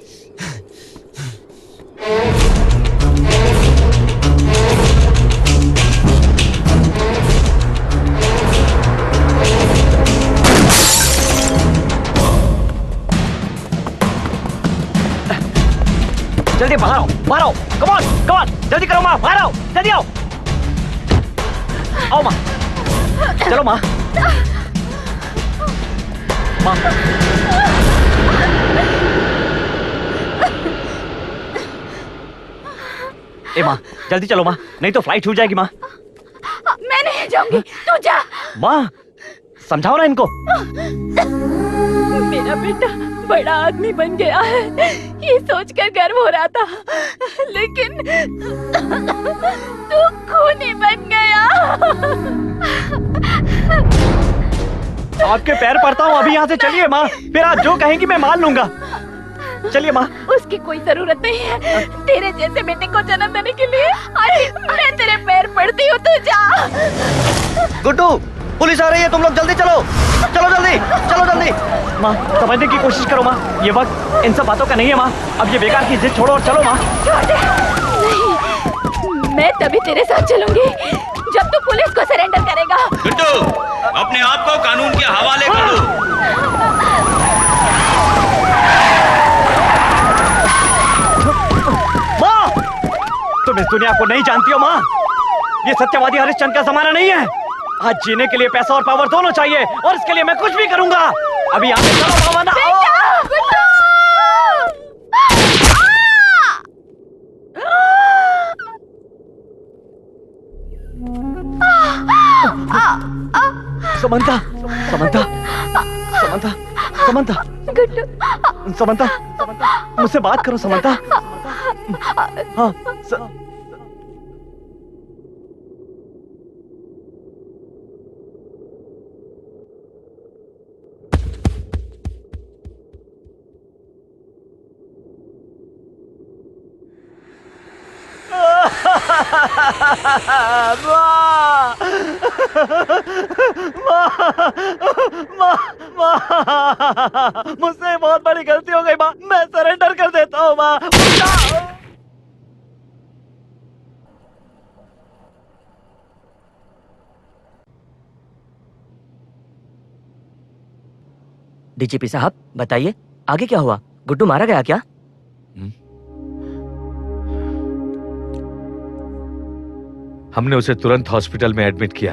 जल्दी बाहर आओ, बाहर आओ, कम ऑन, जल्दी करो माँ, बाहर आओ, जल्दी आओ, आओ माँ, चलो माँ, माँ, ए माँ, जल्दी चलो माँ, नहीं तो फ्लाइट छूट जाएगी माँ। मैं नहीं जाऊंगी, तू जा। माँ, समझाओ ना इनको। मेरा बेटा बड़ा आदमी बन गया है, ये सोचकर गर्व हो रहा था, लेकिन तू खूनी बन गया। आपके पैर पड़ता हूँ, अभी यहाँ से चलिए माँ, फिर आप जो कहेंगी मैं मान लूंगा। चलिए माँ। उसकी कोई जरूरत नहीं है तेरे जैसे बेटे को जन्म देने के लिए। अरे मैं तेरे पैर पड़ती हूँ, तू जा। गुड्डू, पुलिस आ रही है, तुम लोग जल्दी चलो, चलो जल्दी, चलो जल्दी। माँ, समझने की कोशिश करो माँ, ये वक्त इन सब बातों का नहीं है माँ, अब ये बेकार की जिद छोड़ो और चलो माँ। नहीं, मैं तभी तेरे साथ चलूंगी जब तू पुलिस को सरेंडर करेगा। गुड्डू, अपने आप को कानून के हवाले कर दो। माँ, तुम इस दुनिया को नहीं जानती हो माँ, ये सत्यवादी हरिश्चंद्र का जमाना नहीं है। आज जीने के लिए पैसा और पावर दोनों चाहिए, और इसके लिए मैं कुछ भी करूंगा। अभी यहाँ से चलो मामा ना। समंता, समंता, समंता, समंता, समंता, मुझसे बात करो समंता। हाँ, मुझसे बहुत बड़ी गलती हो गई माँ, मैं सरेंडर कर देता हूँ माँ। डीजीपी साहब बताइए आगे क्या हुआ? गुड्डू मारा गया क्या? हमने उसे तुरंत हॉस्पिटल में एडमिट किया।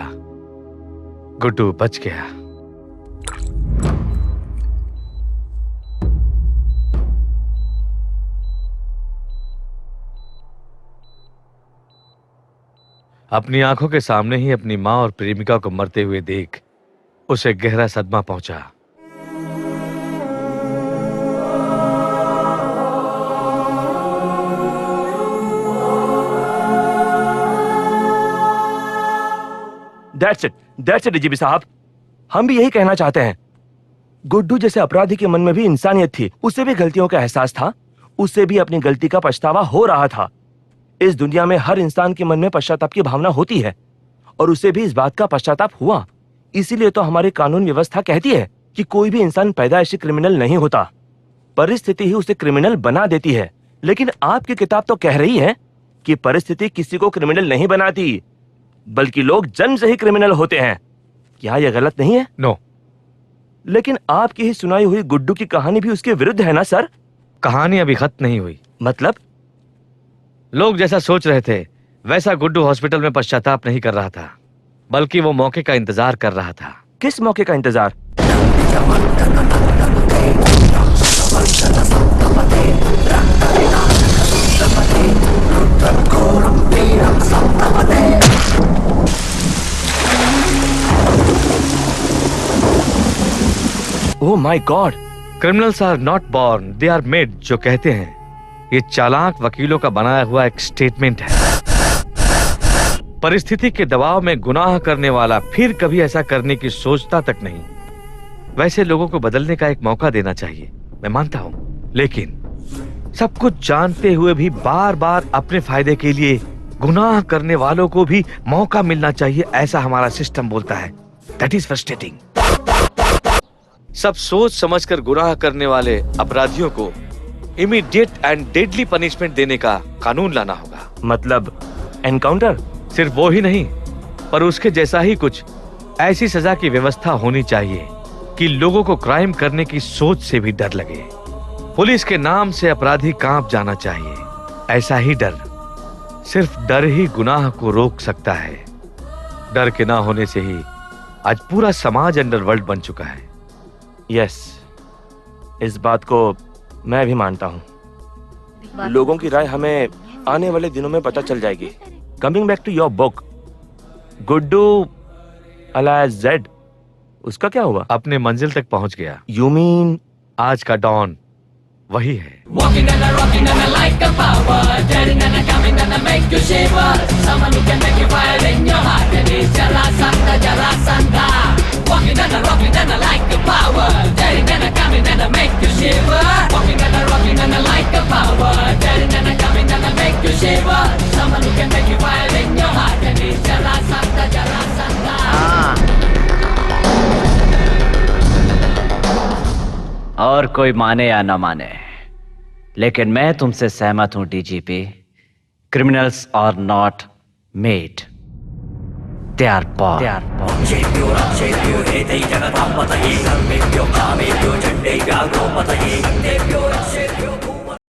गुड्डू बच गया। अपनी आंखों के सामने ही अपनी मां और प्रेमिका को मरते हुए देख उसे गहरा सदमा पहुंचा। That's it, डीजीपी साहब। हम भी यही कहना चाहते हैं। गुड्डू जैसे अपराधी के मन में भी इंसानियत थी, उसे भी गलतियों का एहसास था, उसे भी अपनी गलती का पछतावा हो रहा था। इस दुनिया में हर इंसान के मन में पश्चाताप की भावना होती है, और उसे भी इस बात का पश्चाताप हुआ। इसीलिए तो हमारी कानून व्यवस्था कहती है कि कोई भी इंसान पैदाइशी क्रिमिनल नहीं होता, परिस्थिति ही उसे क्रिमिनल बना देती है। लेकिन आपकी किताब तो कह रही है कि परिस्थिति किसी को क्रिमिनल नहीं बनाती, बल्कि लोग जन्म से ही क्रिमिनल होते हैं। क्या यह गलत नहीं है? नो। लेकिन आपकी ही सुनाई हुई गुड्डू की कहानी भी उसके विरुद्ध है ना सर? कहानी अभी खत्म नहीं हुई। मतलब? लोग जैसा सोच रहे थे वैसा गुड्डू हॉस्पिटल में पश्चाताप नहीं कर रहा था, बल्कि वो मौके का इंतजार कर रहा था। किस मौके का इंतजार? Oh my god. Criminals are not born, they are made, जो कहते हैं। ये चालाक वकीलों का बनाया हुआ एक स्टेटमेंट है। परिस्थिति के दबाव में गुनाह करने वाला फिर कभी ऐसा करने की सोचता तक नहीं। वैसे लोगों को बदलने का एक मौका देना चाहिए, मैं मानता हूं, लेकिन सब कुछ जानते हुए भी बार बार अपने फायदे के लिए गुनाह करने वालों को भी मौका मिलना चाहिए, ऐसा हमारा सिस्टम बोलता है। That is frustrating. सब सोच समझकर गुनाह करने वाले अपराधियों को इमीडिएट एंड डेडली पनिशमेंट देने का कानून लाना होगा। मतलब एनकाउंटर? सिर्फ वो ही नहीं, पर उसके जैसा ही कुछ ऐसी सजा की व्यवस्था होनी चाहिए कि लोगों को क्राइम करने की सोच से भी डर लगे। पुलिस के नाम से अपराधी कांप जाना चाहिए। ऐसा ही डर, सिर्फ डर ही गुनाह को रोक सकता है। डर के ना होने से ही आज पूरा समाज अंडरवर्ल्ड बन चुका है। यस, इस बात को मैं भी मानता हूँ। लोगों की राय हमें आने वाले दिनों में पता चल जाएगी। Coming back to your book, Guddu alias Z, उसका क्या हुआ? अपने मंजिल तक पहुंच गया। यू मीन आज का डॉन वही है। Walking and a rocking and a like a power, daring and a coming and a make you shiver. Someone who can make you fire in your heart, and it's Jarasandha, Jarasandha. Walking and a rocking and a like a power, daring and a coming and a make you shiver. Walking and a rocking and a like a power, daring and a coming and a make you shiver. Someone who can make you fire in your heart, and it's Jarasandha, Jarasandha. और कोई माने या न माने, लेकिन मैं तुमसे सहमत हूं DGP. Criminals are not made, they are born.